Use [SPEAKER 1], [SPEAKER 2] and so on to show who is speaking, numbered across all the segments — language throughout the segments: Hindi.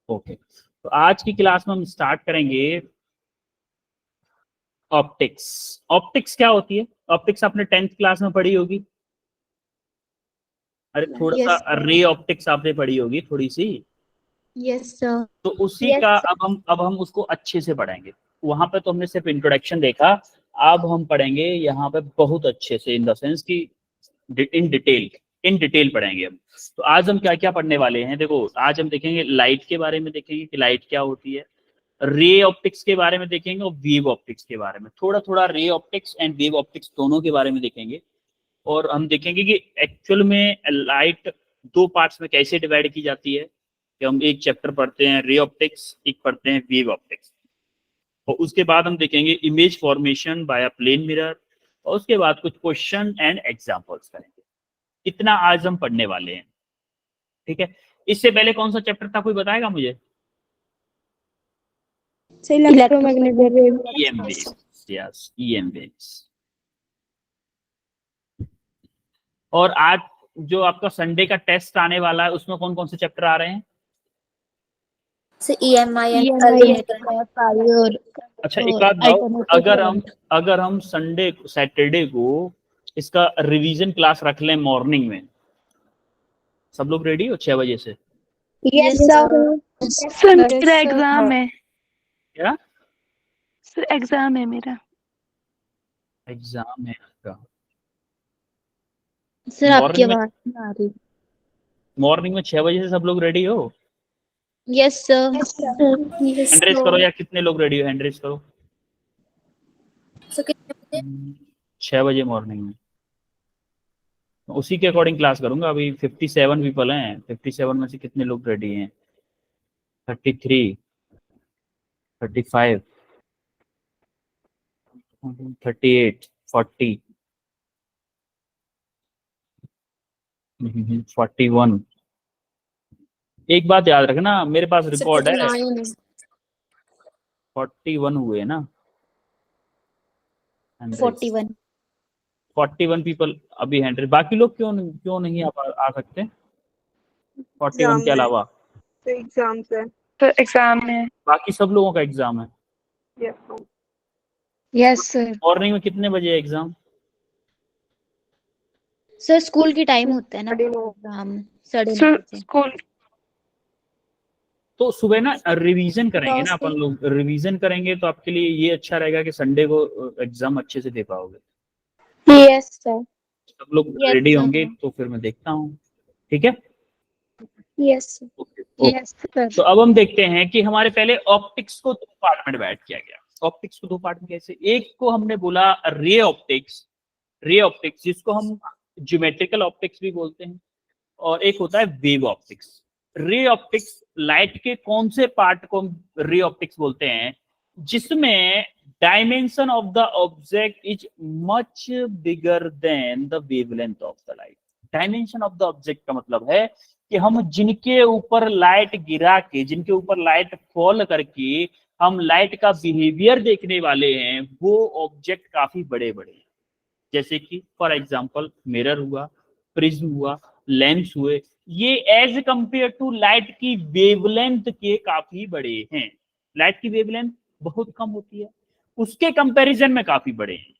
[SPEAKER 1] ओके, तो आज की क्लास में हम स्टार्ट करेंगे ऑप्टिक्स। ऑप्टिक्स क्या होती है? ऑप्टिक्स आपने 10th क्लास में पढ़ी होगी। अरे थोड़ा सा
[SPEAKER 2] यस
[SPEAKER 1] रे ऑप्टिक्स आपने पढ़ी होगी थोड़ी सी।
[SPEAKER 2] Yes sir.
[SPEAKER 1] तो उसी का अब हम उसको अच्छे से पढ़ेंगे। वहां पे तो हमने सिर्फ इंट्रोडक्शन देखा, अब हम पढ़ेंगे यहाँ पे बहुत अच्छे से, इन द सेंस की इन डिटेल पढ़ेंगे हम। तो आज हम क्या क्या पढ़ने वाले हैं, देखो आज हम देखेंगे लाइट के बारे में, देखेंगे कि लाइट क्या होती है, रे ऑप्टिक्स के बारे में देखेंगे, और वेव ऑप्टिक्स के बारे में, थोड़ा थोड़ा ray optics and wave optics दोनों के बारे में देखेंगे। और हम देखेंगे कि एक्चुअल में लाइट दो पार्ट्स में कैसे डिवाइड की जाती है, कि हम एक चैप्टर पढ़ते हैं रे ऑप्टिक्स, एक पढ़ते हैं वेव ऑप्टिक्स, और उसके बाद हम देखेंगे image formation by plane mirror, और उसके बाद कुछ क्वेश्चन एंड एग्जांपल्स करेंगे। इतना आज हम पढ़ने वाले हैं, ठीक है। इससे पहले कौन सा चैप्टर था, कोई बताएगा मुझे?
[SPEAKER 2] Electromagnetic wave.
[SPEAKER 1] EM waves, yes EM waves। और आज जो आपका संडे का टेस्ट आने वाला है उसमें कौन कौन से चैप्टर आ रहे हैं?
[SPEAKER 3] EMI and alternative.
[SPEAKER 2] और
[SPEAKER 1] अच्छा एक बात बताओ, अगर हम संडे सैटरडे को इसका रिवीजन क्लास रख लें मॉर्निंग में, सब लोग रेडी हो 6 बजे से?
[SPEAKER 2] Yes sir.
[SPEAKER 4] सर मेरा एग्जाम है।
[SPEAKER 1] क्या
[SPEAKER 4] सर एग्जाम है मेरा।
[SPEAKER 1] एग्जाम है आपका?
[SPEAKER 2] सर आपकी
[SPEAKER 1] मॉर्निंग में,
[SPEAKER 2] आवाज नहीं आ रही।
[SPEAKER 1] मॉर्निंग में 6 बजे से सब लोग रेडी हो?
[SPEAKER 2] Yes sir.
[SPEAKER 1] हैंड रेज करो, या कितने लोग रेडी हो, हैंड रेज करो।
[SPEAKER 3] सो कितने बजे?
[SPEAKER 1] 6 बजे मॉर्निंग में। उसी के अकॉर्डिंग क्लास करूंगा। अभी 57 पीपल हैं, 57 में से कितने लोग रेडी हैं? 33, 35, 38, 40, 41। एक बात याद रखना, मेरे पास रिकॉर्ड है, 41 हुए ना।
[SPEAKER 2] 41।
[SPEAKER 1] 41 पीपल अभी हैंड। बाकी लोग क्यों नहीं आ सकते 41 के अलावा?
[SPEAKER 5] एग्जाम से।
[SPEAKER 4] सर एग्जाम में।
[SPEAKER 1] बाकी सब लोगों का एग्जाम है।
[SPEAKER 2] Yes sir.
[SPEAKER 1] मॉर्निंग में कितने बजे है एग्जाम?
[SPEAKER 2] सर स्कूल की टाइम होता है ना एग्जाम, 9:30
[SPEAKER 4] सर
[SPEAKER 2] बजे।
[SPEAKER 4] स्कूल।
[SPEAKER 1] तो सुबह ना रिवीजन करेंगे ना अपन लोग, रिवीजन करेंगे तो आपके लिए ये अच्छा रहेगा कि संडे को एग्जाम अच्छे से दे पाओगे।
[SPEAKER 2] Yes sir.
[SPEAKER 1] सब लोग रेडी होंगे तो फिर मैं देखता हूँ, ठीक है।
[SPEAKER 2] Yes
[SPEAKER 1] yes sir. तो अब हम देखते हैं कि हमारे पहले ऑप्टिक्स को दो पार्ट में डिवाइड किया गया। ऑप्टिक्स को दो पार्ट में कैसे? एक को हमने बोला रे ऑप्टिक्स, रे ऑप्टिक्स जिसको हम ज्योमेट्रिकल ऑप्टिक्स भी बोलते हैं, और एक होता है wave optics. Ray optics, light के कौन से पार्ट को रे ऑप्टिक्स बोलते हैं? जिसमें dimension of the object is much bigger than the wavelength of the light. Dimension of the object का मतलब है कि हम जिनके ऊपर लाइट गिरा के, जिनके ऊपर लाइट फॉल करके हम लाइट का बिहेवियर देखने वाले हैं, वो ऑब्जेक्ट काफी बड़े बड़े हैं। जैसे कि फॉर एग्जांपल मिरर हुआ, प्रिज्म हुआ, लेंस हुए, ये एज कंपेयर टू लाइट की वेवलेंथ के काफी बड़े हैं। लाइट की वेवलेंथ बहुत कम होती है, उसके कंपैरिजन में काफी बड़े हैं।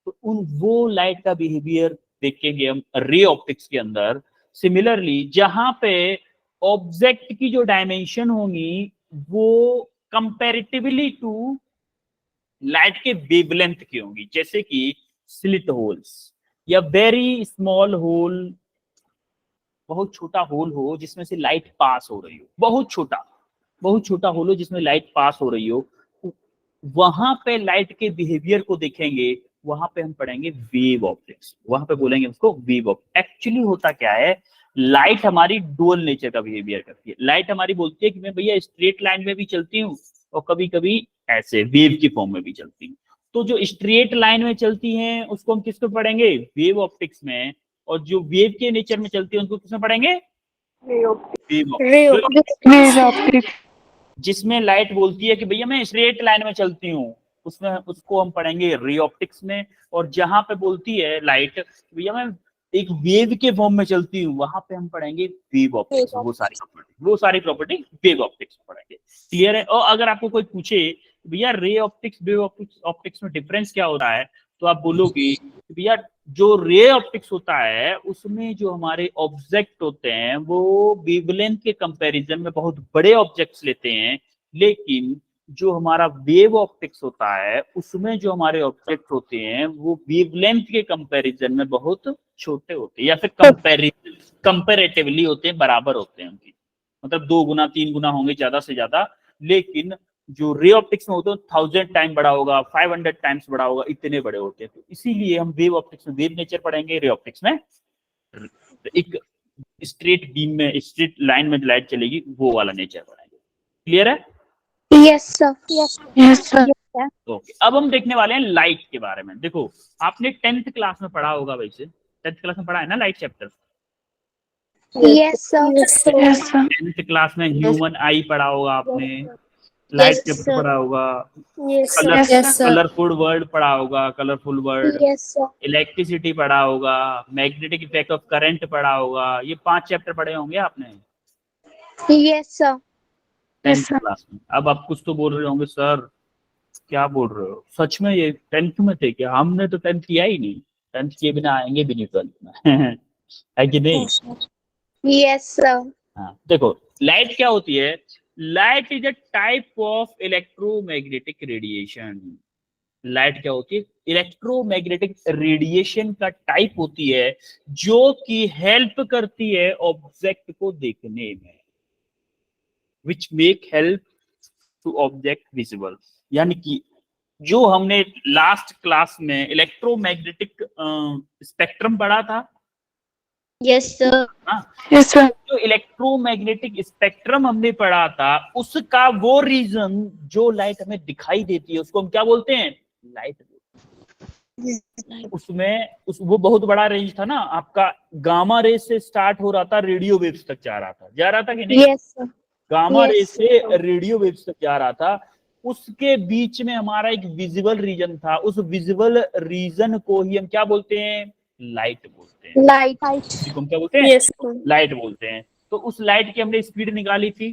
[SPEAKER 1] तो वो लाइट का बिहेवियर देखेंगे हम रे ऑप्टिक्स के अंदर। सिमिलरली जहां पे ऑब्जेक्ट की जो डायमेंशन होंगी वो कंपैरेटिवली टू लाइट के वेवलेंथ की होंगी, जैसे कि स्लिट होल्स, या वेरी स्मॉल होल, बहुत छोटा होल हो जिसमें से लाइट पास हो रही हो, बहुत छोटा होल हो जिसमें लाइट पास हो रही हो, वहां पे लाइट के बिहेवियर को देखेंगे। वहां पे हम पढ़ेंगे वेव ऑप्टिक्स, वहां पे बोलेंगे उसको वेव ऑप्टिक्स। एक्चुअली होता क्या है, लाइट हमारी डुअल नेचर का बिहेवियर करती है। लाइट हमारी बोलती है कि मैं भैया स्ट्रेट लाइन में भी चलती हूँ, और कभी कभी ऐसे वेव की फॉर्म में भी चलती हूँ। तो जो स्ट्रेट लाइन में चलती हैं उसको हम किसको पढ़ेंगे? वेव ऑप्टिक्स में। और जो वेव के नेचर में चलती है उनको किसमें पढ़ेंगे? Wave optics. जिसमें लाइट बोलती है कि भैया मैं स्ट्रेट लाइन में चलती हूँ, उसमें उसको हम पढ़ेंगे रे ऑप्टिक्स में। और जहां पे बोलती है लाइट भैया मैं एक वेव के फॉर्म में चलती हूँ, वहां पे हम पढ़ेंगे वेव ऑप्टिक्स। वो सारी वो सारी प्रॉपर्टी वेव ऑप्टिक्स में पढ़ेंगे। क्लियर है? और अगर आपको कोई पूछे भैया रे ऑप्टिक्स वेव ऑप्टिक्स में डिफरेंस क्या होता है, तो आप बोलोगे भैया जो रे ऑप्टिक्स होता है उसमें जो हमारे ऑब्जेक्ट होते हैं वो वेवलेंथ के कंपैरिजन में बहुत बड़े ऑब्जेक्ट्स लेते हैं, लेकिन जो हमारा वेव ऑप्टिक्स होता है उसमें जो हमारे ऑब्जेक्ट होते हैं वो वेवलेंथ के कंपैरिजन में बहुत छोटे होते हैं, या फिर कंपैरेटिवली होते हैं, बराबर होते हैं उनकी, मतलब 2 गुना 3 गुना होंगे ज्यादा से ज्यादा। लेकिन जो रे ऑप्टिक्स में होते हैं 1000 टाइम बड़ा होगा, 500 टाइम्स बड़ा होगा, इतने बड़े होते हैं। तो इसीलिए हम वेव ऑप्टिक्स में वेव नेचर पढ़ेंगे, रे ऑप्टिक्स में एक स्ट्रेट बीम में स्ट्रेट लाइन में लाइट चलेगी वो वाला नेचर पढ़ेंगे। क्लियर है?
[SPEAKER 2] Yes sir.
[SPEAKER 4] Yes sir.
[SPEAKER 1] Okay, अब हम देखने वाले हैं लाइट के बारे में। देखो आपने 10th क्लास में पढ़ा होगा, वैसे 10th क्लास में पढ़ा है ना light chapter?
[SPEAKER 2] Yes sir.
[SPEAKER 4] Yes sir.
[SPEAKER 1] 10th class में ह्यूमन आई पढ़ा होगा आपने, लाइट
[SPEAKER 2] Yes,
[SPEAKER 1] चैप्टर
[SPEAKER 2] sir.
[SPEAKER 1] पढ़ा होगा,
[SPEAKER 3] Yes, sir.
[SPEAKER 1] Colour
[SPEAKER 3] Yes, sir.
[SPEAKER 1] Colourful word पढ़ा होगा, colourful word,
[SPEAKER 2] yes sir.
[SPEAKER 1] Electricity पढ़ा होगा, मैग्नेटिक इफेक्ट ऑफ करंट पढ़ा होगा। ये 5 चैप्टर पढ़े होंगे आपने
[SPEAKER 2] यस सर।
[SPEAKER 1] 10th क्लास में। अब आप कुछ तो बोल रहे होंगे सर क्या बोल रहे हो, सच में ये 10th में थे क्या? हमने तो 10th किया ही नहीं, 10th किए बिना आएंगे भी नहीं 12th में है कि नहीं?
[SPEAKER 2] Yes sir.
[SPEAKER 1] हाँ, देखो लाइट क्या होती है? Light is a type of electromagnetic radiation. Light क्या होती है? इलेक्ट्रोमैग्नेटिक रेडिएशन का टाइप होती है जो कि हेल्प करती है ऑब्जेक्ट को देखने में, which make help to object visible. यानी कि जो हमने लास्ट क्लास में इलेक्ट्रोमैग्नेटिक स्पेक्ट्रम पढ़ा था,
[SPEAKER 2] यस सर।
[SPEAKER 4] Yes sir.
[SPEAKER 1] जो इलेक्ट्रोमैग्नेटिक स्पेक्ट्रम हमने पढ़ा था उसका वो रीजन जो लाइट हमें दिखाई देती है उसको हम क्या बोलते हैं? लाइट। उसमें वो बहुत बड़ा रेंज था ना आपका, गामा रे से स्टार्ट हो रहा था, रेडियो वेव्स तक जा रहा था कि नहीं?
[SPEAKER 2] Yes sir.
[SPEAKER 1] Gamma ray
[SPEAKER 2] Yes.
[SPEAKER 1] से रेडियो वेव्स तक जा रहा था। उसके बीच में हमारा एक विजिबल रीजन था, उस विजिबल रीजन को ही हम क्या बोलते हैं? लाइट बोलते हैं।
[SPEAKER 2] लाइट।
[SPEAKER 1] हम क्या बोलते हैं?
[SPEAKER 3] Yes, sir.
[SPEAKER 1] लाइट बोलते हैं। तो उस लाइट की हमने स्पीड निकाली थी,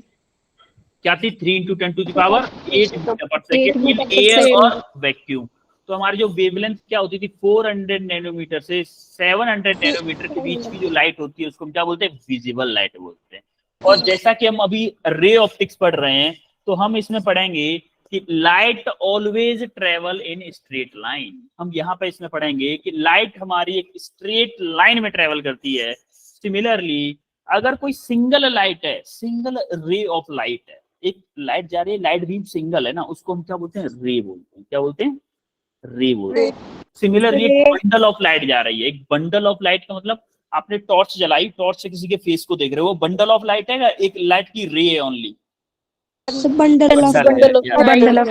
[SPEAKER 1] क्या थी? 3 × 10⁸ मीटर पर सेकेंड इन एयर और वैक्यूम। तो हमारी जो वेवलेंथ क्या होती थी? 400 नैनोमीटर से 700 नैनोमीटर के बीच की जो लाइट होती है उसको हम क्या बोलते हैं? विजिबल लाइट बोलते हैं। और जैसा कि हम अभी रे ऑप्टिक्स पढ़ रहे हैं तो हम इसमें पढ़ेंगे कि light always travel in straight line. हम यहाँ पे इसमें पढ़ेंगे कि लाइट हमारी एक स्ट्रेट लाइन में ट्रेवल करती है। सिमिलरली अगर कोई सिंगल लाइट है, सिंगल रे ऑफ लाइट है, एक लाइट जा रही है, लाइट बीम सिंगल है ना, उसको हम क्या बोलते हैं? रे बोलते हैं। क्या बोलते हैं? रे बोलते हैं। सिमिलरली एक बंडल ऑफ लाइट जा रही है, एक बंडल ऑफ लाइट का मतलब आपने टॉर्च जलाई, टॉर्च से किसी के फेस को देख रहे हो, वो बंडल ऑफ लाइट है, एक लाइट की रे है only?
[SPEAKER 2] Bundle of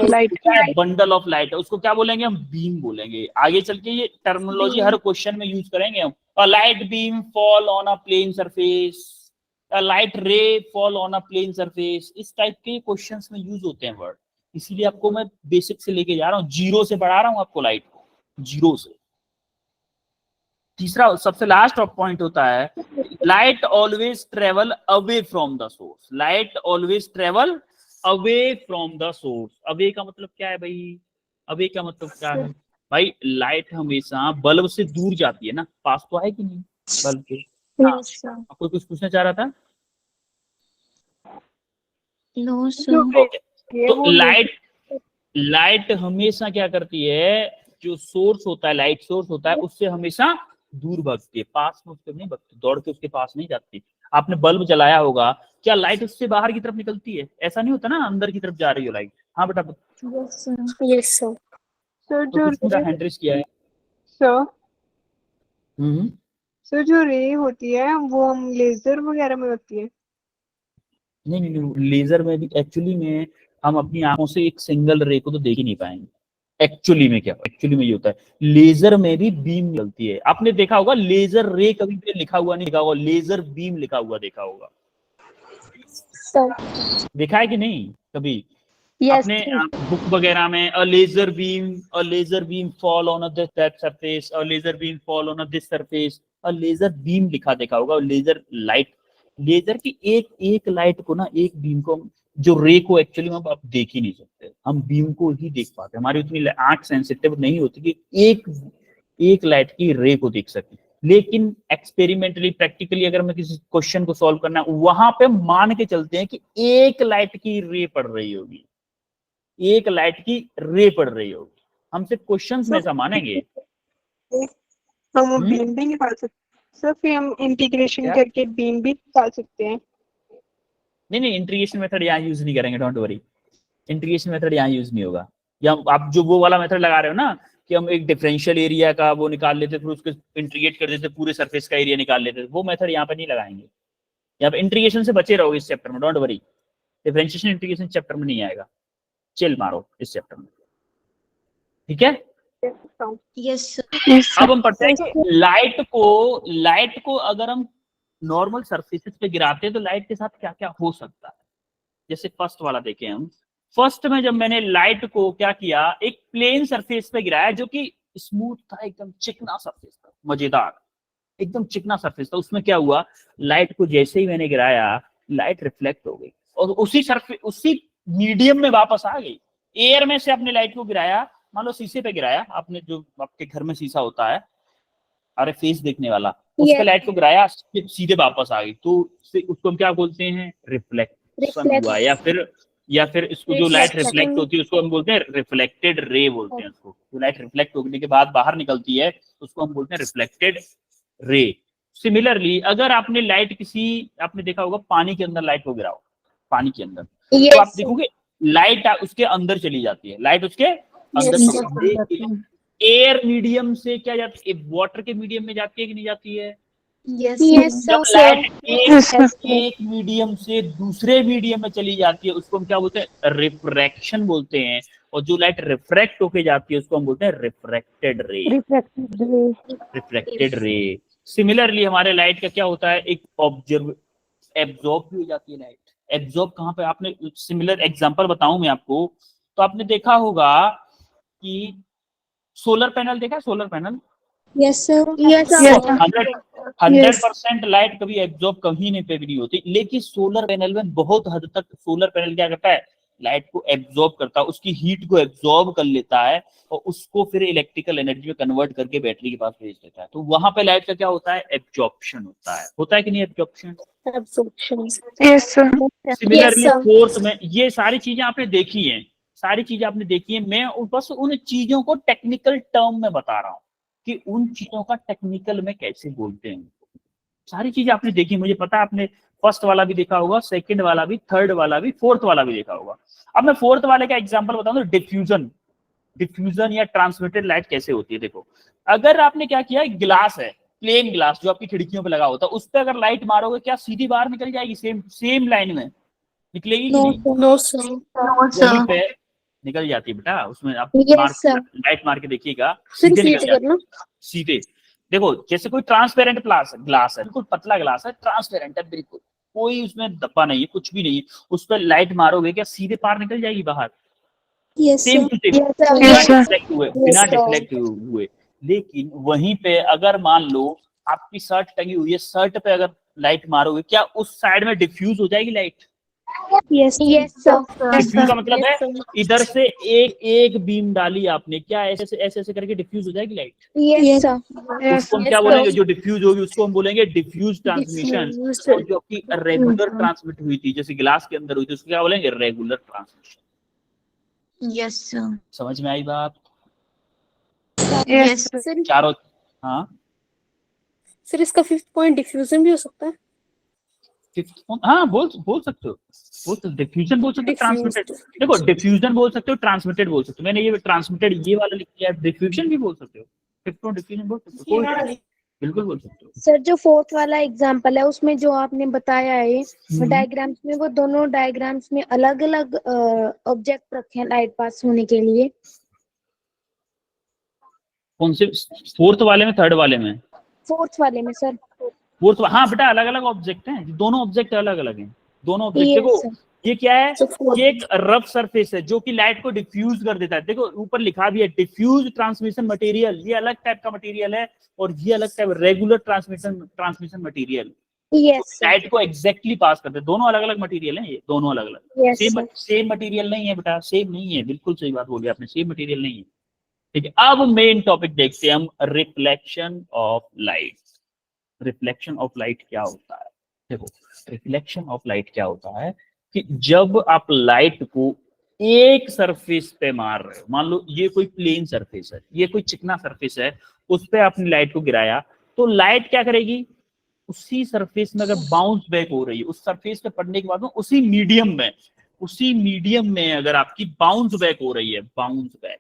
[SPEAKER 4] light.
[SPEAKER 1] Bundle of light है, उसको क्या बोलेंगे? हम बीम बोलेंगे। आगे चल के ये टर्मिनोलॉजी हर क्वेश्चन में यूज करेंगे हम। A light beam fall on a plane surface, a light ray fall on a plane surface, इस टाइप के क्वेश्चंस में यूज होते हैं वर्ड। इसीलिए आपको मैं बेसिक से लेके जा रहा हूँ, जीरो से पढ़ा रहा हूँ आपको लाइट को, जीरो से। तीसरा सबसे लास्ट पॉइंट होता है light always travel away from the source. Light always travel away from the source. Away का मतलब क्या है भाई? अवे का मतलब क्या है भाई? लाइट हमेशा बल्ब से दूर जाती है ना, पास तो है कि नहीं बल्ब के? आपको कुछ पूछना चाह रहा था?
[SPEAKER 2] No sir.
[SPEAKER 1] ओके, तो लाइट हमेशा क्या करती है? जो सोर्स होता है, लाइट सोर्स होता है, उससे हमेशा दूर भागती है, पास में उसके नहीं भागती, दौड़ के उसके पास नहीं जाती। आपने बल्ब जलाया होगा, क्या लाइट उससे बाहर की तरफ निकलती है? ऐसा नहीं होता ना, अंदर की तरफ जा रही हो लाइट। हाँ बेटा,
[SPEAKER 3] Yes, sir.
[SPEAKER 5] सर
[SPEAKER 1] तो
[SPEAKER 5] जो
[SPEAKER 1] कुछ पूरा हैंड रेस किया है।
[SPEAKER 5] सर
[SPEAKER 1] हम्म,
[SPEAKER 5] सर जो रे होती है वो हम लेजर वगैरह में होती है?
[SPEAKER 1] नहीं, लेजर में भी एक्चुअली में हम अपनी आंखों से एक सिंगल रे को तो देख ही नहीं पाएंगे। एक्चुअली में क्या, एक्चुअली में ये होता है, लेजर में भी बीम निकलती है। आपने देखा होगा लेजर रे कभी भी लिखा हुआ नहीं देखा होगा, लेजर बीम लिखा हुआ देखा होगा, देखा है कि नहीं कभी? अपने बुक वगैरह में a laser beam fall on that surface, a laser beam fall on this surface, a laser beam लिखा देखा होगा, लेजर लाइट लेजर की एक लाइट को ना, एक बीम को, जो रे को एक्चुअली हम आप देख ही नहीं सकते, हम बीम को ही देख पाते, हमारी उतनी आंख सेंसिटिव नहीं होती कि एक लाइट की रे को देख सके। लेकिन एक्सपेरिमेंटली प्रैक्टिकली अगर मैं किसी क्वेश्चन को सॉल्व करना है, वहां पे मान के चलते हैं कि एक लाइट की रे पड़ रही होगी, एक लाइट की रे पड़ रही होगी, हम सिर्फ क्वेश्चंस में ऐसा मानेंगे।
[SPEAKER 5] हम बीम भी निकाल सकते हैं सर, फिर हम इंटीग्रेशन करके बीम भी निकाल सकते हैं।
[SPEAKER 1] नहीं, इंटीग्रेशन मेथड यहाँ यूज नहीं करेंगे, डोंट वरी, इंटीग्रेशन मेथड यहाँ यूज नहीं होगा। या आप जो वो वाला मेथड लगा रहे हो ना कि हम एक डिफरेंशियल एरिया का वो निकाल लेते, फिर उसको इंटीग्रेट कर देते, पूरे सरफेस का एरिया निकाल लेते, वो मेथड यहाँ पे नहीं लगाएंगे। यहाँ पे इंटीग्रेशन से बचे रहोगे इस चैप्टर में, don't worry, differentiation integration chapter में नहीं आएगा, चिल मारो इस चैप्टर में, ठीक है।
[SPEAKER 2] यस
[SPEAKER 1] अब हम पढ़ते हैं कि लाइट को अगर हम नॉर्मल सरफेसेस पे गिराते हैं तो लाइट के साथ क्या क्या हो सकता है। जैसे फर्स्ट वाला देखें हम, फर्स्ट में जब मैंने लाइट को क्या किया, एक प्लेन सरफेस पे गिराया जो कि स्मूथ था, एकदम चिकना सरफेस था, मजेदार एकदम चिकना सरफेस था, उसमें क्या हुआ, लाइट को जैसे ही मैंने गिराया लाइट रिफ्लेक्ट हो गई और उसी मीडियम में वापस आ गई। एयर में से आपने लाइट को गिराया, मान लो शीशे पे गिराया आपने, जो आपके घर में शीशा होता है, अरे फेस देखने वाला, उस पे लाइट को गिराया, सीधे वापस आ गई, तो उसको हम क्या बोलते हैं, रिफ्लेक्शन हुआ। या फिर इसको जो लाइट रिफ्लेक्ट होती है उसको हम बोलते हैं रिफ्लेक्टेड रे बोलते हैं उसको। जो लाइट रिफ्लेक्ट होने के बाद बाहर निकलती है उसको हम बोलते हैं रिफ्लेक्टेड रे। सिमिलरली अगर आपने लाइट आपने देखा होगा पानी के अंदर लाइट को गिराओ, पानी के अंदर, तो आप देखोगे लाइट उसके अंदर चली जाती है, लाइट उसके अंदर एयर मीडियम से क्या जाती है, वाटर के मीडियम में जाती है कि नहीं जाती है। जब लाइट एक मीडियम से दूसरे मीडियम में चली जाती है उसको हम क्या बोलते हैं, रिफ्रैक्शन बोलते हैं। और जो लाइट रिफ्रैक्ट होके जाती है उसको हम बोलते हैं रिफ्रैक्टेड रे। सिमिलरली हमारे लाइट का क्या होता है, एक एब्जॉर्ब भी हो जाती है लाइट। एब्जॉर्ब कहाँ पे, आपने सिमिलर एग्जांपल बताऊं मैं आपको, तो आपने देखा होगा कि सोलर पैनल देखा है, solar panel,
[SPEAKER 3] yes sir
[SPEAKER 1] 100% light कभी एब्जॉर्ब कहीं नहीं पे भी नहीं होती, लेकिन सोलर पैनल में बहुत हद तक सोलर पैनल क्या करता है, लाइट को एब्जॉर्ब करता है, उसकी हीट को एब्जॉर्ब कर लेता है और उसको फिर इलेक्ट्रिकल एनर्जी में कन्वर्ट करके बैटरी के पास भेज देता है। तो वहां पे लाइट का क्या होता है, एब्जॉर्प्शन होता है कि नहीं, एब्जॉर्प्शन। सिमिलरली फोर्थ में ये सारी चीजें आपने देखी हैं, मैं बस उन चीजों को टेक्निकल टर्म में बता रहा हूँ कि उन चीजों का टेक्निकल में कैसे बोलते हैं। सारी चीजें आपने देखी, मुझे पता है आपने फर्स्ट वाला भी देखा होगा, सेकंड वाला भी, थर्ड वाला भी, फोर्थ वाला भी देखा होगा। अब मैं फोर्थ वाले का एग्जांपल बताऊं तो डिफ्यूजन या ट्रांसमिटेड लाइट कैसे होती है। देखो, अगर आपने क्या किया, ग्लास है, प्लेन ग्लास जो आपकी खिड़कियों पे लगा होता है, उस पर अगर लाइट मारोगे क्या सीधी बाहर निकल जाएगी, सेम लाइन में निकलेगी कि नहीं?
[SPEAKER 3] नो सर
[SPEAKER 1] पे निकल जाती है बेटा, उसमें आप लाइट मार के देखिएगा, सीधे। देखो जैसे कोई ट्रांसपेरेंट ग्लास है, बिल्कुल पतला ग्लास है, ट्रांसपेरेंट है बिल्कुल, कोई उसमें धब्बा नहीं है, कुछ भी नहीं है, उस पर लाइट मारोगे क्या सीधे पार निकल जाएगी बाहर? सेम टू सेम, बिना डिफ्लेक्ट हुए। लेकिन वहीं पे अगर मान लो आपकी शर्ट टंगी हुई है, शर्ट पे अगर लाइट मारोगे क्या उस साइड में डिफ्यूज हो जाएगी लाइट? डिफ्यूज का मतलब है इधर से एक बीम डाली आपने, क्या ऐसे करके डिफ्यूज हो जाएगी लाइट? उसको हम क्या बोलेंगे, जो डिफ्यूज होगी उसको हम बोलेंगे डिफ्यूज ट्रांसमिशन। और जो कि रेगुलर ट्रांसमिट हुई थी, जैसे गिलास के अंदर हुई थी, उसको क्या बोलेंगे, रेगुलर ट्रांसमिशन।
[SPEAKER 2] यस सर,
[SPEAKER 1] समझ में आई बात?
[SPEAKER 2] यस
[SPEAKER 1] चारों। हाँ
[SPEAKER 3] सर, इसका फिफ्थ पॉइंट डिफ्यूजन भी हो सकता है।
[SPEAKER 1] हाँ बोल सकते हो, डिफ्यूजन बोल सकते हो, ट्रांसमिटेड। देखो डिफ्यूजन बोल सकते हो, ट्रांसमिटेड बोल सकते हो। मैंने ये ट्रांसमिटेड ये वाला लिख दिया, डिफ्यूजन भी बोल सकते हो, डिफ्यूजन बोल सकते हो, बिल्कुल बोल सकते हो।
[SPEAKER 3] सर जो फोर्थ वाला एग्जांपल है उसमें जो आपने बताया है डायग्राम्स में, वो दोनों डायग्राम्स में अलग अलग ऑब्जेक्ट रखे हैं लाइट पास होने के लिए।
[SPEAKER 1] कौन से, फोर्थ वाले में, थर्ड वाले में?
[SPEAKER 3] फोर्थ वाले में सर।
[SPEAKER 1] फोर्थ, हाँ बेटा अलग अलग ऑब्जेक्ट हैं, दोनों ऑब्जेक्ट अलग अलग हैं, दोनों ऑब्जेक्ट। देखो ये क्या है, ये एक रफ सरफेस है जो कि लाइट को डिफ्यूज कर देता है। देखो ऊपर लिखा भी है डिफ्यूज ट्रांसमिशन मटेरियल, ये अलग टाइप का मटेरियल है और ये अलग type regular transmission material.
[SPEAKER 3] Yes
[SPEAKER 1] light को एग्जैक्टली पास करते हैं। दोनों अलग अलग मटेरियल हैं, ये दोनों अलग अलग
[SPEAKER 3] यस
[SPEAKER 1] सेम मटेरियल नहीं है बेटा, सेम नहीं है, बिल्कुल सही बात बोली आपने, सेम मटेरियल नहीं है। ठीक है, अब मेन टॉपिक देखते हैं हम, reflection of light. Reflection of light क्या होता है? देखो, रिफ्लेक्शन ऑफ लाइट क्या होता है कि जब आप लाइट को एक सरफेस पे मार रहे हो, मान लो ये कोई प्लेन सरफेस है, ये कोई चिकना सरफेस है, उस पे आपने लाइट को गिराया, तो लाइट क्या करेगी, उसी सरफेस में अगर बाउंस बैक हो रही है, उस सरफेस पे पड़ने के बाद में उसी मीडियम में अगर आपकी बाउंस बैक हो रही है, बाउंस बैक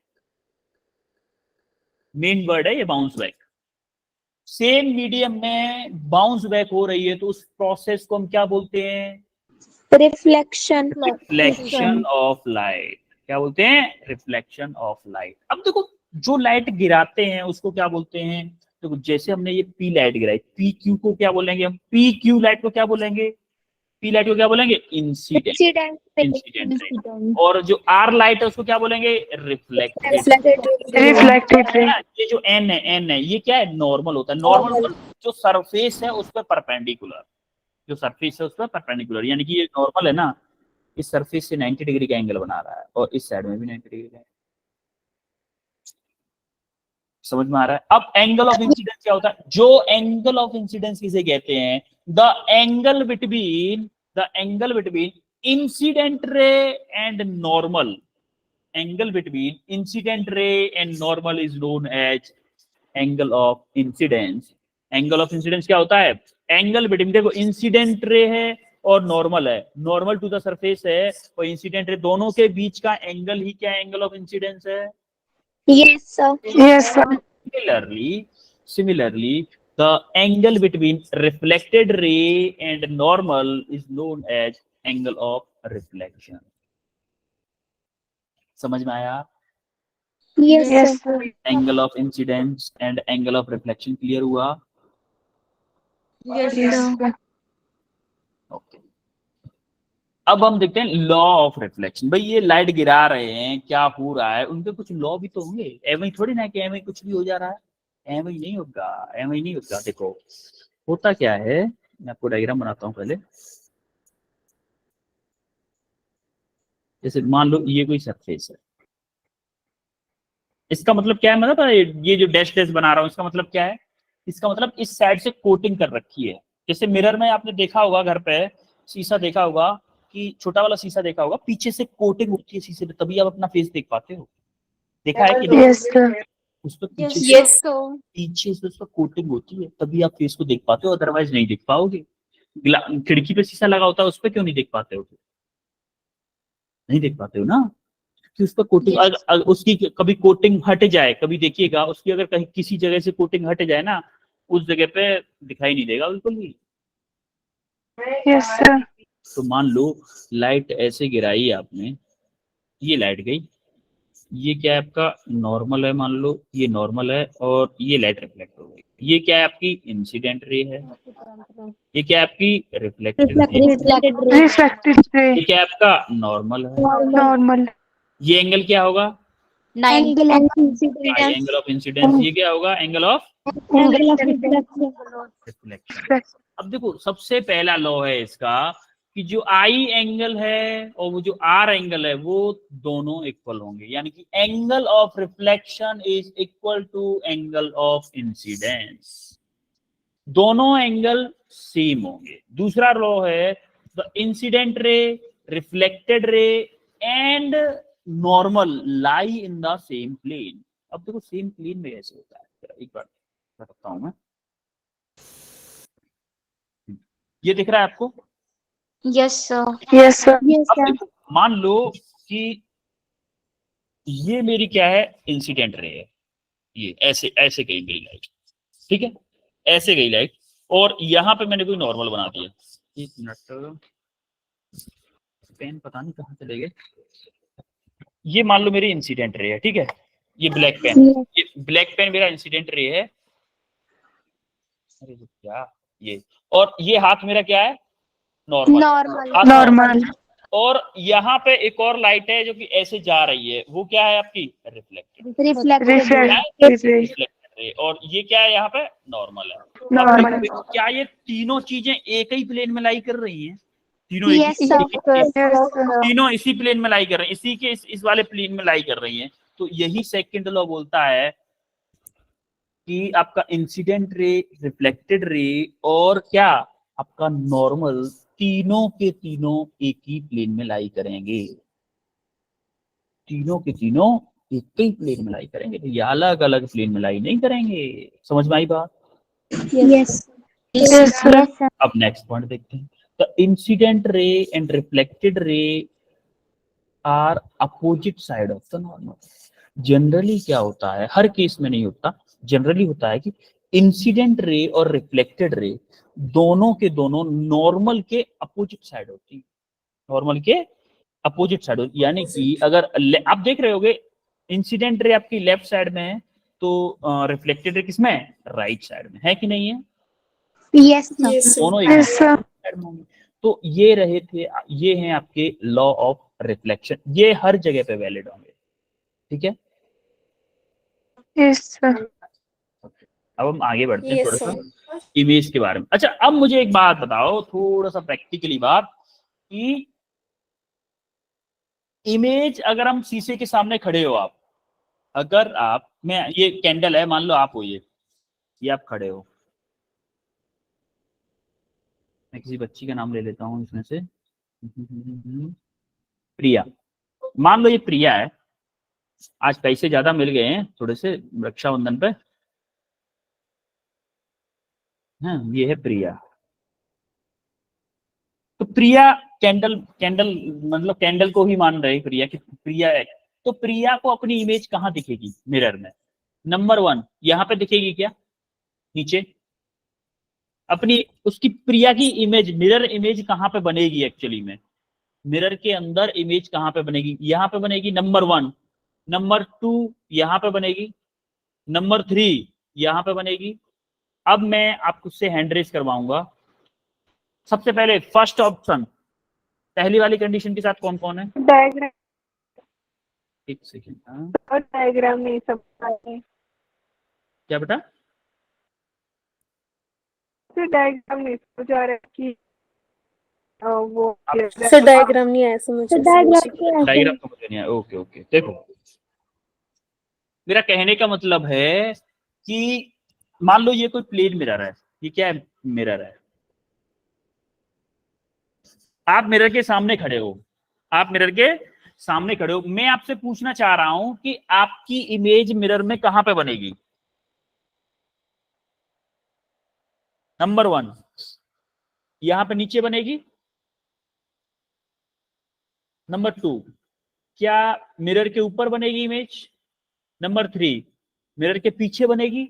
[SPEAKER 1] मेन वर्ड है ये, बाउंस बैक, सेम मीडियम में बाउंस बैक हो रही है, तो उस प्रोसेस को हम क्या बोलते हैं? Reflection of light. क्या बोलते हैं? Reflection of light. अब देखो, जो लाइट गिराते हैं उसको क्या बोलते हैं? देखो, जैसे हमने ये पी लाइट गिराई, पी क्यू को क्या बोलेंगे हम? पी क्यू लाइट को क्या बोलेंगे? पी लाइट को क्या बोलेंगे? Incident ray. और जो आर लाइट है उसको क्या बोलेंगे? रिफ्लेक्टेड। ये जो एन है ये क्या है? नॉर्मल होता है। नॉर्मल जो सरफेस है उस पर परपेंडिकुलर, जो सरफेस है उस पर परपेंडिकुलर, यानी कि ये नॉर्मल है ना, इस सरफेस से 90 डिग्री का एंगल बना रहा है और इस साइड में भी 90 डिग्री का। समझ में आ रहा है? अब एंगल ऑफ इंसिडेंस क्या होता है? जो एंगल ऑफ इंसिडेंस किसे कहते हैं? The angle between incident ray and normal. Angle between incident ray and normal is known as angle of incidence. Angle of incidence क्या होता है? एंगल बिटवीन, देखो इंसिडेंट रे है और नॉर्मल है, नॉर्मल टू द सरफेस है और इंसिडेंट रे, दोनों के बीच का एंगल ही क्या एंगल ऑफ इंसिडेंस है?
[SPEAKER 3] Yes sir.
[SPEAKER 1] Similarly, the angle between reflected ray and normal is known as angle of reflection. समझ में आया?
[SPEAKER 3] Yes sir.
[SPEAKER 1] Angle of incidence and angle of reflection clear हुआ? Okay. अब हम देखते हैं लॉ ऑफ रिफ्लेक्शन। भाई ये लाइट गिरा रहे हैं, क्या हो रहा है, उनके कुछ लॉ भी तो होंगे, एवं थोड़ी ना कि एवं कुछ भी हो जा रहा है, एवं नहीं होगा। देखो होता क्या है, मैं आपको डायग्राम बनाता हूँ पहले। जैसे मान लो ये कोई सरफेस है, इसका मतलब क्या है? मतलब ये जो डैश डैश बना रहा हूँ इसका मतलब क्या है? इसका मतलब इस साइड से कोटिंग कर रखी है। जैसे मिरर में आपने देखा होगा, घर पे शीशा देखा होगा कि छोटा वाला शीशा देखा होगा, पीछे से कोटिंग होती है शीशे पे, तभी आप अपना फेस देख पाते हो। देखा है कि नहीं?
[SPEAKER 4] Yes sir.
[SPEAKER 1] उस पर पीछे से उस पर कोटिंग होती है, तभी आप फेस को देख पाते हो, अदरवाइज नहीं देख पाओगे। खिड़की पे शीशा लगा होता है, उस पर क्यों नहीं देख पाते हो? नहीं देख पाते हो ना, कि उस पर कोटिंग उसकी कभी कोटिंग हट जाए, कभी देखिएगा उसकी अगर कहीं किसी जगह से कोटिंग हट जाए ना, उस जगह पे दिखाई नहीं देगा बिल्कुल भी।
[SPEAKER 4] Yes sir.
[SPEAKER 1] तो मान लो लाइट ऐसे गिराई आपने, ये लाइट गई, ये क्या है आपका? नॉर्मल है, मान लो ये नॉर्मल है और ये लाइट रिफ्लेक्ट हो गई। ये क्या है? आपकी इंसिडेंट रे है। ये क्या है? आपकी रिफ्लेक्टेड रे। ये क्या है? आपका नॉर्मल है।
[SPEAKER 4] नॉर्मल।
[SPEAKER 1] ये एंगल क्या होगा?
[SPEAKER 3] Angle of incidence.
[SPEAKER 1] Angle of incidence. ये क्या होगा? Angle of reflection. अब देखो, सबसे पहला लॉ है इसका कि जो आई एंगल है और वो जो आर एंगल है वो दोनों इक्वल होंगे, यानी कि angle of reflection is equal to angle of incidence. दोनों एंगल सेम होंगे। दूसरा लॉ है, the incident ray, reflected ray and normal lie in the same plane. अब देखो सेम प्लेन में ऐसे होता है, एक बार बताता हूं मैं। ये दिख रहा है आपको?
[SPEAKER 2] Yes sir.
[SPEAKER 4] Yes sir.
[SPEAKER 1] अब देखो, मान लो कि ये मेरी क्या है? इंसिडेंट रे है। ये ऐसे गई मेरी लाइट, ठीक है, ऐसे गई लाइट, और यहाँ पे मैंने कोई नॉर्मल बना दिया। एक मिनट, पेन पता नहीं कहाँ चले गए। ये मान लो मेरी इंसिडेंट रे है, ठीक है, ये ब्लैक पेन मेरा इंसिडेंट रे है। अरे क्या ये, और ये हाथ मेरा क्या है? नॉर्मल। और यहाँ पे एक और लाइट है जो कि ऐसे जा रही है, वो क्या है? आपकी रिफ्लेक्टेड। रे, और ये क्या है यहाँ पे नॉर्मल है।
[SPEAKER 4] Normal.
[SPEAKER 1] अब क्या ये तीनों चीजें एक ही प्लेन में लाई कर रही हैं? तीनों एक
[SPEAKER 3] Yes,
[SPEAKER 1] ही
[SPEAKER 3] sir.
[SPEAKER 4] Yes, sir.
[SPEAKER 1] तीनों इसी प्लेन में लाई कर रही हैं, इसी के इस वाले प्लेन में लाई कर रही हैं। तो यही सेकंड लॉ बोलता है कि आपका इंसिडेंट रे, रिफ्लेक्टेड रे और क्या आपका नॉर्मल, तीनों के तीनों एक ही प्लेन में लाई करेंगे। तीनों के तीनों एक ही प्लेन में लाई करेंगे, तो ये अलग अलग प्लेन में लाई नहीं करेंगे। समझ में आई बात?
[SPEAKER 3] Yes.
[SPEAKER 4] Yes, sir.
[SPEAKER 3] Yes, sir.
[SPEAKER 1] अब नेक्स्ट पॉइंट देखते हैं। The incident ray and reflected ray are opposite side of the normal. Generally क्या होता है, हर केस में नहीं होता, जनरली होता है कि इंसिडेंट रे और रिफ्लेक्टेड रे दोनों के दोनों नॉर्मल के अपोजिट साइड होती है। नॉर्मल के अपोजिट साइड, यानी कि अगर आप देख रहे होगे इंसिडेंट रे आपकी लेफ्ट साइड में है, तो रिफ्लेक्टेड रे किसमें है? राइट साइड में है कि नहीं है?
[SPEAKER 3] Yes, sir.
[SPEAKER 1] दोनों एक
[SPEAKER 4] Yes, sir.
[SPEAKER 1] साइड में होंगे। तो ये रहे थे, ये हैं आपके लॉ ऑफ रिफ्लेक्शन, ये हर जगह पे वैलिड होंगे। ठीक है,
[SPEAKER 4] Yes, sir.
[SPEAKER 1] अब हम आगे बढ़ते हैं थोड़ा सा इमेज के बारे में। अच्छा, अब मुझे एक बात बताओ, थोड़ा सा प्रैक्टिकली बात, कि इमेज अगर हम शीशे के सामने खड़े हो, आप अगर आप, मैं ये कैंडल है, मान लो आप हो, ये आप खड़े हो, मैं किसी बच्ची का नाम ले लेता हूँ इसमें से, प्रिया। मान लो ये प्रिया है, आज पैसे ज्यादा मिल गए हैं थोड़े से रक्षाबंधन पे। हाँ, ये है प्रिया। तो प्रिया कैंडल कैंडल मतलब कैंडल को ही मान रहे प्रिया कि प्रिया है। तो प्रिया को अपनी इमेज कहाँ दिखेगी मिरर में? नंबर 1 यहाँ पे दिखेगी क्या? नीचे। अपनी उसकी प्रिया की इमेज, मिरर इमेज कहाँ पे बनेगी एक्चुअली में? मिरर के अंदर इमेज कहाँ पे बनेगी? यहाँ पे बनेगी, नंबर 1। नंबर 2 यहाँ पे बनेगी। नंबर 3 यहाँ पे बनेगी। अब मैं आपको से हैंड रेस करवाऊंगा। सबसे पहले फर्स्ट ऑप्शन, पहली वाली कंडीशन के साथ कौन कौन है?
[SPEAKER 5] डायग्राम
[SPEAKER 1] एक सेकेंड, हाँ
[SPEAKER 5] और डायग्राम में सब है।
[SPEAKER 1] क्या बेटा?
[SPEAKER 5] तो डायग्राम में समझ आ रहा है कि वो
[SPEAKER 6] सर डायग्राम नहीं आया समझ।
[SPEAKER 3] तो डायग्राम
[SPEAKER 1] डायग्राम समझ नहीं आया? ओके ओके, देखो मेरा कहने का मतलब है कि मान लो ये कोई प्लेन मिरर है, ये क्या है? मिरर है। आप मिरर के सामने खड़े हो, आप मिरर के सामने खड़े हो, मैं आपसे पूछना चाह रहा हूं कि आपकी इमेज मिरर में कहां पे बनेगी? नंबर 1 यहां पे नीचे बनेगी। नंबर 2 क्या मिरर के ऊपर बनेगी इमेज? नंबर 3 मिरर के पीछे बनेगी।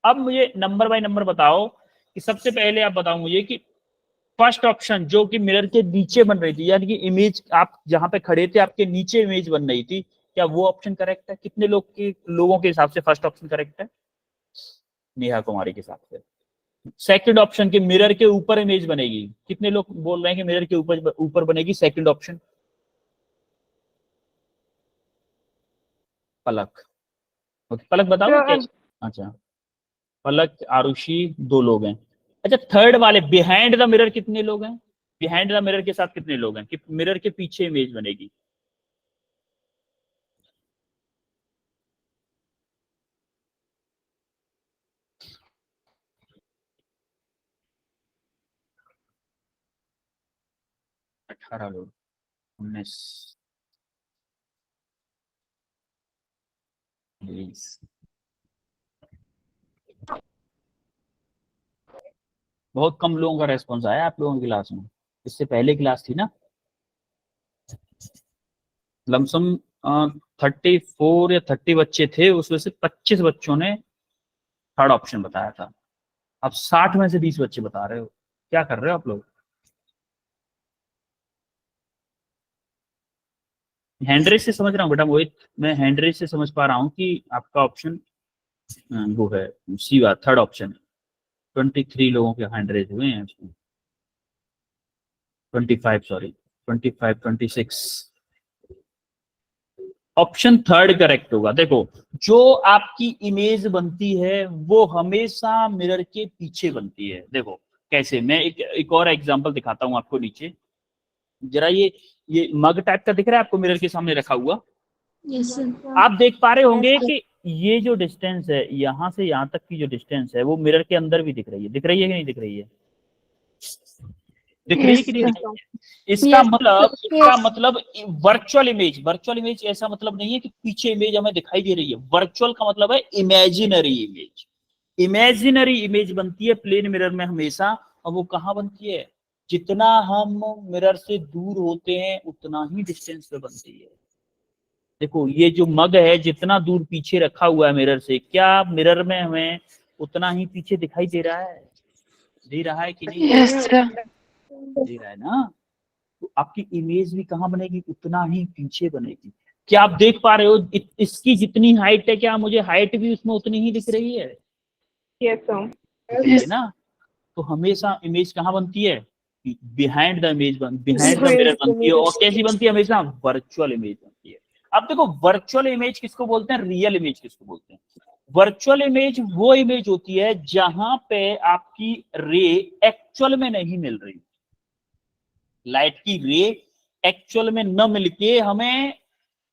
[SPEAKER 1] अब मुझे नंबर बाय नंबर बताओ कि सबसे पहले आप बताओ मुझे कि फर्स्ट ऑप्शन जो कि मिरर के नीचे बन रही थी, यानी कि इमेज आप जहां पे खड़े थे आपके नीचे इमेज बन रही थी, क्या वो ऑप्शन करेक्ट है? कितने लोगों के हिसाब से फर्स्ट ऑप्शन करेक्ट है? नेहा कुमारी के हिसाब से। सेकंड ऑप्शन के मिरर के ऊपर इमेज बनेगी, कितने लोग बोल रहे हैं कि मिरर के ऊपर बनेगी सेकंड ऑप्शन? पलक। ओके, पलक बताओ कैसे? अच्छा, पलक, आरुषि 2 लोग हैं। अच्छा, थर्ड वाले बिहाइंड द मिरर कितने लोग हैं? बिहाइंड द मिरर के साथ कितने लोग हैं कि मिरर के पीछे इमेज बनेगी? अठारह लोग, 19, 20। बहुत कम लोगों का रेस्पॉन्स आया आप लोगों की क्लास में। इससे पहले क्लास थी ना, लमसम 34 या 30 बच्चे थे, उसमें से 25 बच्चों ने थर्ड ऑप्शन बताया था। अब 60 में से 20 बच्चे बता रहे हो, क्या कर रहे हो आप लोग? हैंडरेस से समझ रहा हूँ बेटा मोहित, मैं हैंडरेस से समझ पा रहा हूँ कि आपका ऑप्शन वो है सी बात, थर्ड ऑप्शन है। 23 लोगों के हैंडरेस हुए हैं उसमें, 25 सॉरी, 25, 26। ऑप्शन थर्ड करेक्ट होगा। देखो, जो आपकी इमेज बनती है वो हमेशा मिरर के पीछे बनती है। देखो कैसे, मैं एक और एग्जांपल दिखाता हूं आपको नीचे। जरा ये मग टाइप का दिख रहा है आपको मिरर के सामने रखा हुआ?
[SPEAKER 2] Yes sir.
[SPEAKER 1] आप देख पा रहे होंगे कि ये जो डिस्टेंस है यहाँ से यहाँ तक की जो डिस्टेंस है वो मिरर के अंदर भी दिख रही है। दिख रही है कि नहीं दिख रही है? दिख रही है कि नहीं दिख रही है? इसका मतलब वर्चुअल इमेज ऐसा मतलब नहीं है कि पीछे इमेज हमें दिखाई दे रही है। वर्चुअल का मतलब है इमेजिनरी इमेज। इमेजिनरी इमेज बनती है प्लेन मिरर में हमेशा। और वो कहाँ बनती है? जितना हम मिरर से दूर होते हैं उतना ही डिस्टेंस पे बनती है। देखो ये जो मग है जितना दूर पीछे रखा हुआ है मिरर से, क्या मिरर में हमें उतना ही पीछे दिखाई दे रहा है? दे रहा है कि नहीं?
[SPEAKER 4] Yes sir.
[SPEAKER 1] दे रहा है ना? तो आपकी इमेज भी कहाँ बनेगी? उतना ही पीछे बनेगी। क्या आप देख पा रहे हो इसकी जितनी हाइट है, क्या मुझे हाइट भी उसमें उतनी ही दिख रही है?
[SPEAKER 5] Yes sir.
[SPEAKER 1] दिख रही है ना? तो हमेशा इमेज कहाँ बनती है? बिहाइंड द मिरर बनती है। और कैसी बनती है? हमेशा वर्चुअल इमेज बनती है। अब देखो, वर्चुअल इमेज किसको बोलते हैं, रियल इमेज किसको बोलते हैं? वर्चुअल इमेज वो इमेज होती है जहां पे आपकी रे एक्चुअल में नहीं मिल रही। लाइट की रे एक्चुअल में न मिलके हमें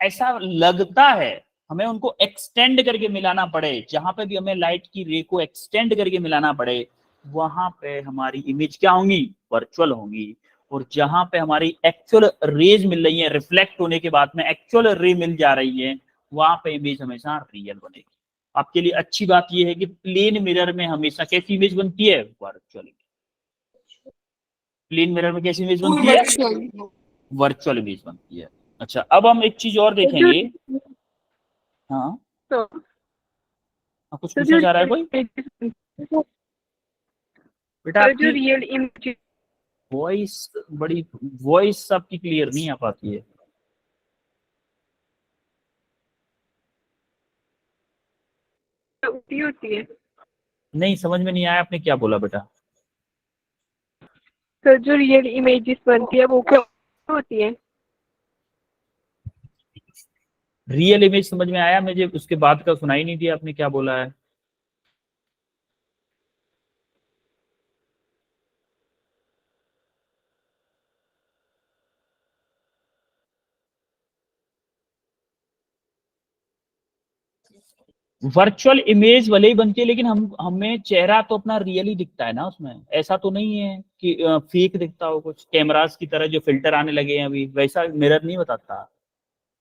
[SPEAKER 1] ऐसा लगता है, हमें उनको एक्सटेंड करके मिलाना पड़े। जहां पे भी हमें लाइट की रे को एक्सटेंड करके मिलाना पड़े वहां पे हमारी इमेज क्या होंगी? वर्चुअल होंगी। और जहां पे हमारी एक्चुअल रेज मिल रही है, रिफ्लेक्ट होने के बाद में एक्चुअल रे मिल जा रही है, वहां पे इमेज हमेशा रियल बनेगी। आपके लिए अच्छी बात यह है कि प्लेन मिरर में हमेशा कैसी इमेज बनती है? वर्चुअल। प्लेन मिरर में कैसी इमेज बनती है? वर्चुअल इमेज बनती है। अच्छा, अब हम एक चीज और देखेंगे। हाँ,
[SPEAKER 5] तो
[SPEAKER 1] कुछ
[SPEAKER 5] जो
[SPEAKER 1] पूछना चाह रहा है कोई? बेटा
[SPEAKER 5] जो
[SPEAKER 1] आपकी
[SPEAKER 5] रियल इमेज
[SPEAKER 1] वॉइस आपकी क्लियर नहीं आ पाती है।
[SPEAKER 5] होती है,
[SPEAKER 1] नहीं समझ में नहीं आया आपने क्या बोला बेटा।
[SPEAKER 5] तो जो रियल इमेजेस बनती है वो क्या होती है?
[SPEAKER 1] रियल इमेज समझ में आया मुझे, उसके बाद का सुनाई नहीं दिया आपने क्या बोला है। वर्चुअल इमेज भले ही बनती है लेकिन हमें चेहरा तो अपना रियल ही दिखता है ना उसमें। ऐसा तो नहीं है कि फेक दिखता हो कुछ। कैमरास की तरह जो फिल्टर आने लगे हैं अभी, वैसा मिरर नहीं बताता।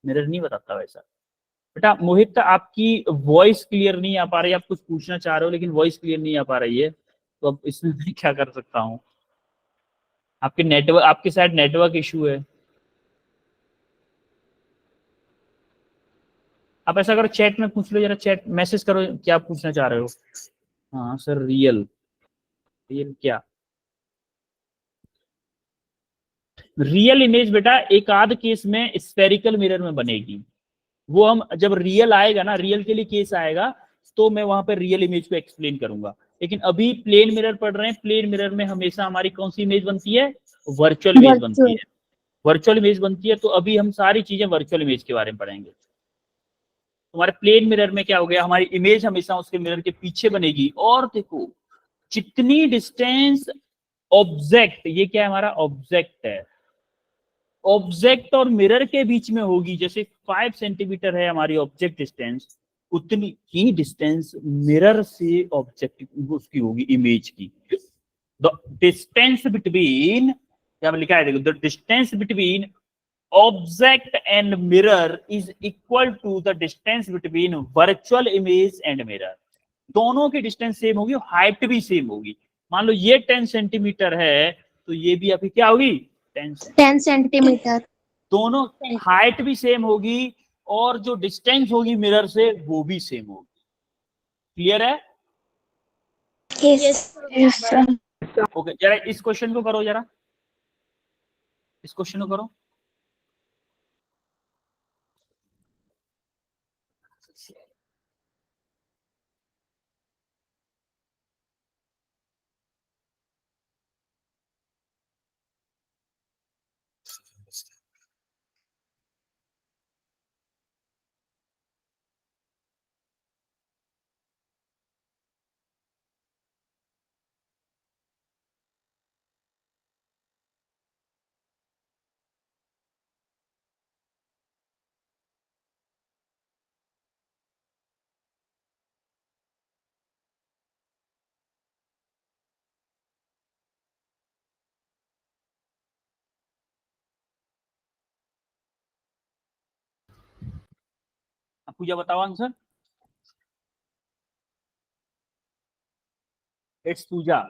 [SPEAKER 1] मिरर नहीं बताता वैसा। बेटा मोहित, आपकी वॉइस क्लियर नहीं आ पा रही है। आप कुछ पूछना चाह रहे हो लेकिन वॉइस क्लियर नहीं आ पा रही है, तो अब इसमें मैं क्या कर सकता हूँ? आपके नेटवर्क, आपके साइड नेटवर्क इशू है। आप ऐसा करो, चैट में पूछ लो जरा, चैट मैसेज करो क्या पूछना चाह रहे हो। हाँ सर, रियल। रियल क्या? रियल इमेज बेटा एक आध केस में स्फेरिकल मिरर में बनेगी। वो हम जब रियल आएगा ना, रियल के लिए केस आएगा, तो मैं वहां पर रियल इमेज को एक्सप्लेन करूंगा। लेकिन अभी प्लेन मिरर पढ़ रहे हैं। प्लेन मिरर में हमेशा हमारी कौन सी इमेज बनती है? वर्चुअल इमेज बनती
[SPEAKER 3] वर्चुअल।
[SPEAKER 1] है। वर्चुअल इमेज बनती है। तो अभी हम सारी चीजें वर्चुअल इमेज के बारे में पढ़ेंगे। हमारे प्लेन मिरर में क्या हो गया? हमारी इमेज हमेशा उसके मिरर के पीछे बनेगी। और देखो, जितनी डिस्टेंस ऑब्जेक्ट, ये क्या है? हमारा ऑब्जेक्ट है। ऑब्जेक्ट और मिरर के बीच में होगी, जैसे 5 सेंटीमीटर है हमारी ऑब्जेक्ट डिस्टेंस, उतनी ही डिस्टेंस मिरर से ऑब्जेक्ट उसकी होगी, इमेज की। द डिस्टेंस बिटवीन, क्या लिखा है देखो, the distance between object and mirror is equal to the distance between virtual image and mirror. दोनों की डिस्टेंस सेम होगी, हाइट भी सेम होगी। मान लो ये 10 सेंटीमीटर है तो ये भी आपकी क्या होगी? 10 सेंटीमीटर।
[SPEAKER 3] 10 सेंटीमीटर।
[SPEAKER 1] दोनों हाइट भी सेम होगी और जो डिस्टेंस होगी मिरर से वो भी सेम होगी। क्लियर है?
[SPEAKER 3] यस।
[SPEAKER 4] Yes sir.
[SPEAKER 1] ओके, जरा इस क्वेश्चन को करो, जरा इस क्वेश्चन को करो। पूजा बताओ आंसर। It's Puja.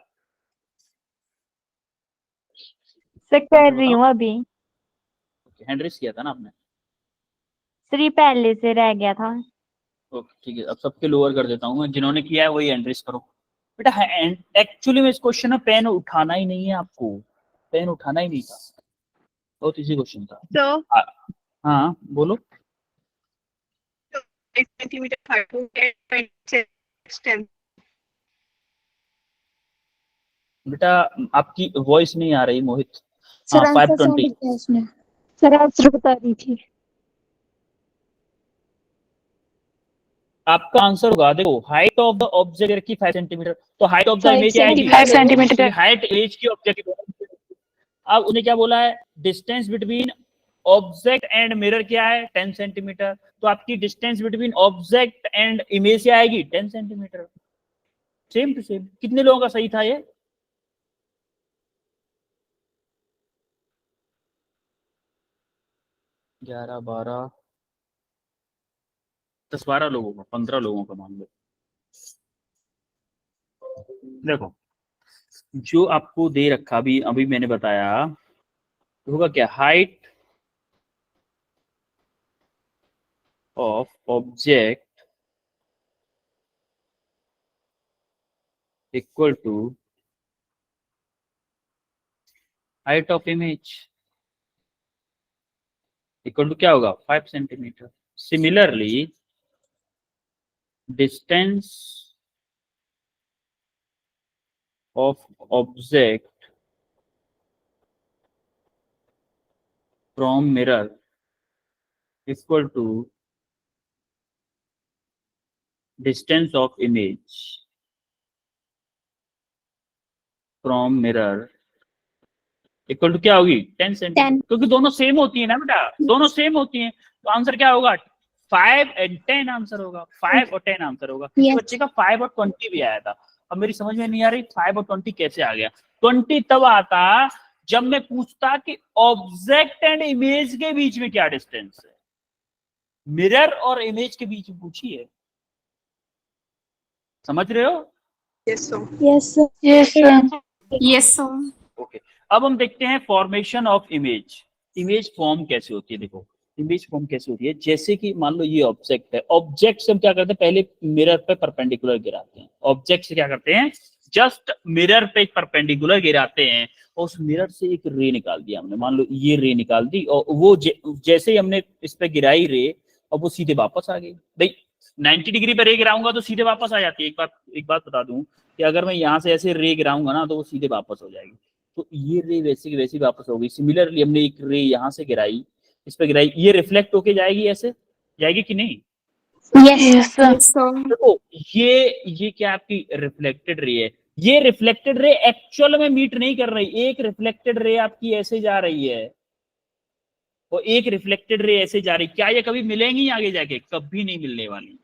[SPEAKER 7] सर कर रही हूँ अभी।
[SPEAKER 1] हैंड रेस किया था ना आपने।
[SPEAKER 7] सर ये पहले से रह गया था।
[SPEAKER 1] ओके ठीक है, अब सबके लोअर कर देता हूँ मैं, जिन्होंने किया है वही हैंड रेस करो बेटा। एक्चुअली में इस क्वेश्चन में पेन उठाना ही नहीं है आपको, पेन उठाना ही नहीं था, बहुत इजी क्वेश्चन था।
[SPEAKER 5] So,
[SPEAKER 1] हाँ बोलो।
[SPEAKER 5] 5 centimeter height and 10 extent.
[SPEAKER 1] बेटा आपकी वॉइस नहीं आ रही मोहित।
[SPEAKER 3] सर
[SPEAKER 1] हाँ
[SPEAKER 3] आंसर
[SPEAKER 1] 520।
[SPEAKER 3] क्या है उसमें?
[SPEAKER 7] सर आंसर बता दी थी।
[SPEAKER 1] आपका आंसर होगा, देखो हाइट ऑफ द ऑब्जेक्ट की 5 सेंटीमीटर, तो हाइट ऑफ द
[SPEAKER 3] 5
[SPEAKER 1] इमेज क्या आएगी?
[SPEAKER 4] 5 सेंटीमीटर।
[SPEAKER 1] हाइट इमेज की ऑब्जेक्ट की। अब उन्हें क्या बोला है, distance between object and mirror क्या है? 10 सेंटीमीटर। तो आपकी distance between object and image क्या आएगी? 10 सेंटीमीटर। Same to same. कितने लोगों का सही था ये? 11 12 10 12 लोगों का, 15 लोगों का मान लो। देखो जो आपको दे रखा अभी अभी मैंने बताया, तो होगा क्या, height of object equal to height of image equal to क्या होगा? 5 centimetre. Similarly distance of object from mirror equal to distance of image from mirror equal to क्या होगी? 10 सेंटीमीटर।
[SPEAKER 3] 10।
[SPEAKER 1] क्योंकि दोनों सेम होती है ना बेटा, दोनों सेम होती हैं, तो आंसर क्या होगा? 5 and 10 आंसर होगा। 5 और 10 आंसर होगा।
[SPEAKER 3] Yes.
[SPEAKER 1] बच्चे का 5 और 20 भी आया था। अब मेरी समझ में नहीं आ रही 5 और 20 कैसे आ गया। 20 तब आता जब मैं पूछता कि ऑब्जेक्ट एंड इमेज के बीच में क्या डिस्टेंस है। मिरर और इमेज के बीच में पूछी है, समझ रहे हो?
[SPEAKER 5] Yes, so.
[SPEAKER 3] Yes sir.
[SPEAKER 4] Yes sir.
[SPEAKER 6] Yes sir.
[SPEAKER 1] Okay अब हम देखते हैं formation of image. Image form कैसे होती है? देखो इमेज फॉर्म कैसे होती है, जैसे कि मान लो ये ऑब्जेक्ट है, ऑब्जेक्ट से हम क्या करते हैं, पहले मिरर पे परपेंडिकुलर गिराते हैं। ऑब्जेक्ट से क्या करते हैं, जस्ट मिरर पे परपेंडिकुलर गिराते हैं, और उस मिरर से एक रे निकाल दिया हमने, मान लो ये रे निकाल दी, और वो जैसे ही हमने इस पे गिराई रे, और वो सीधे वापस आ गई। भाई 90 डिग्री पे रे गिराऊंगा तो सीधे वापस आ जाती है। एक बात बता दूं कि अगर मैं यहाँ से ऐसे रे गिराऊंगा ना तो वो सीधे वापस हो जाएगी। तो ये रे वैसे की वैसी वापस हो गई। सिमिलरली हमने एक रे यहाँ से गिराई, इस पे गिराई, ये रिफ्लेक्ट होके जाएगी, ऐसे जाएगी कि नहीं?
[SPEAKER 4] Yes sir.
[SPEAKER 6] Yes sir.
[SPEAKER 1] देखो ये क्या आपकी रिफ्लेक्टेड रे है। ये रिफ्लेक्टेड रे एक्चुअल में मीट नहीं कर रही। एक रिफ्लेक्टेड रे आपकी ऐसे जा रही है और एक रिफ्लेक्टेड रे ऐसे जा रही, क्या ये कभी मिलेंगी आगे जाके? कभी नहीं मिलने वाली,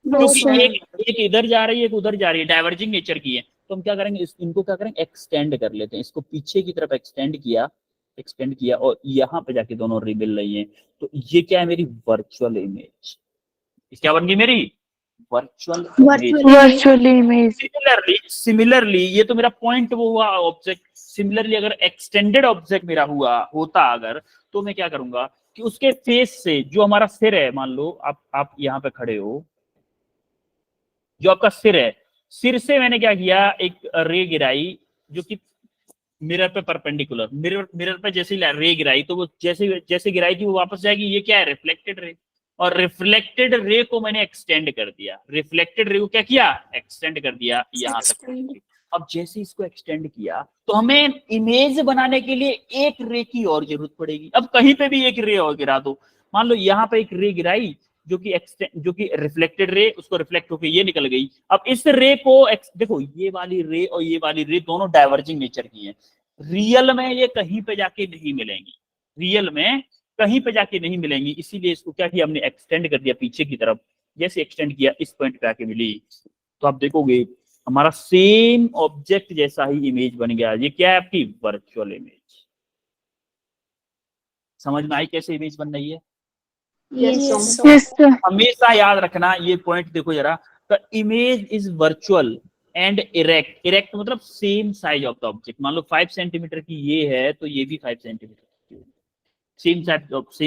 [SPEAKER 1] क्योंकि एक इधर जा रही है, एक उधर जा रही है, डाइवर्जिंग नेचर की है। तो हम क्या करेंगे, इनको क्या करेंगे, एक्सटेंड कर लेते हैं। इसको पीछे की तरफ एक्सटेंड किया और यहाँ पे जाके दोनों रे मिल रही हैं। तो ये क्या है, मेरी वर्चुअल इमेज। क्या बन गई मेरी? Virtual image.
[SPEAKER 4] Virtual image.
[SPEAKER 1] Similarly ये तो मेरा पॉइंट वो हुआ ऑब्जेक्ट। सिमिलरली अगर एक्सटेंडेड ऑब्जेक्ट मेरा होता अगर, तो मैं क्या करूंगा कि उसके फेस से, जो हमारा सिर है, मान लो आप यहाँ पे खड़े हो, जो आपका सिर है, सिर से मैंने क्या किया, एक रे गिराई जो कि मिरर पे परपेंडिकुलर, मिरर पे जैसे रे गिराई तो वो जैसे गिराई थी वो वापस जाएगी। ये क्या है, रिफ्लेक्टेड रे। और रिफ्लेक्टेड रे को मैंने एक्सटेंड कर दिया। रिफ्लेक्टेड रे को क्या किया, एक्सटेंड कर दिया यहाँ तक। अब जैसे इसको एक्सटेंड किया तो हमें इमेज बनाने के लिए एक रे की और जरूरत पड़ेगी। अब कहीं पे भी एक रे और गिरा दो, मान लो यहाँ पे एक रे गिराई जो कि रिफ्लेक्टेड रे, उसको रिफ्लेक्ट होकर ये निकल गई। अब इस रे को देखो, ये वाली रे और ये वाली रे दोनों डाइवर्जिंग नेचर की हैं। रियल में ये कहीं पे जाके नहीं मिलेंगी, रियल में कहीं पे जाके नहीं मिलेंगी। इसीलिए इसको क्या किया हमने, एक्सटेंड कर दिया पीछे की तरफ। जैसे एक्सटेंड किया इस पॉइंट पे आके मिली, तो आप देखोगे हमारा सेम ऑब्जेक्ट जैसा ही इमेज बन गया। ये क्या है, आपकी वर्चुअल इमेज। समझ में आई कैसे इमेज बन रही है?
[SPEAKER 3] Yes.
[SPEAKER 4] Yes, sir.
[SPEAKER 1] हमेशा याद रखना ये पॉइंट, देखो जरा, the image is virtual and erect. Erect मतलब same size of the object. मान लो 5 सेंटीमीटर की ये है तो ये भी 5 centimetre, same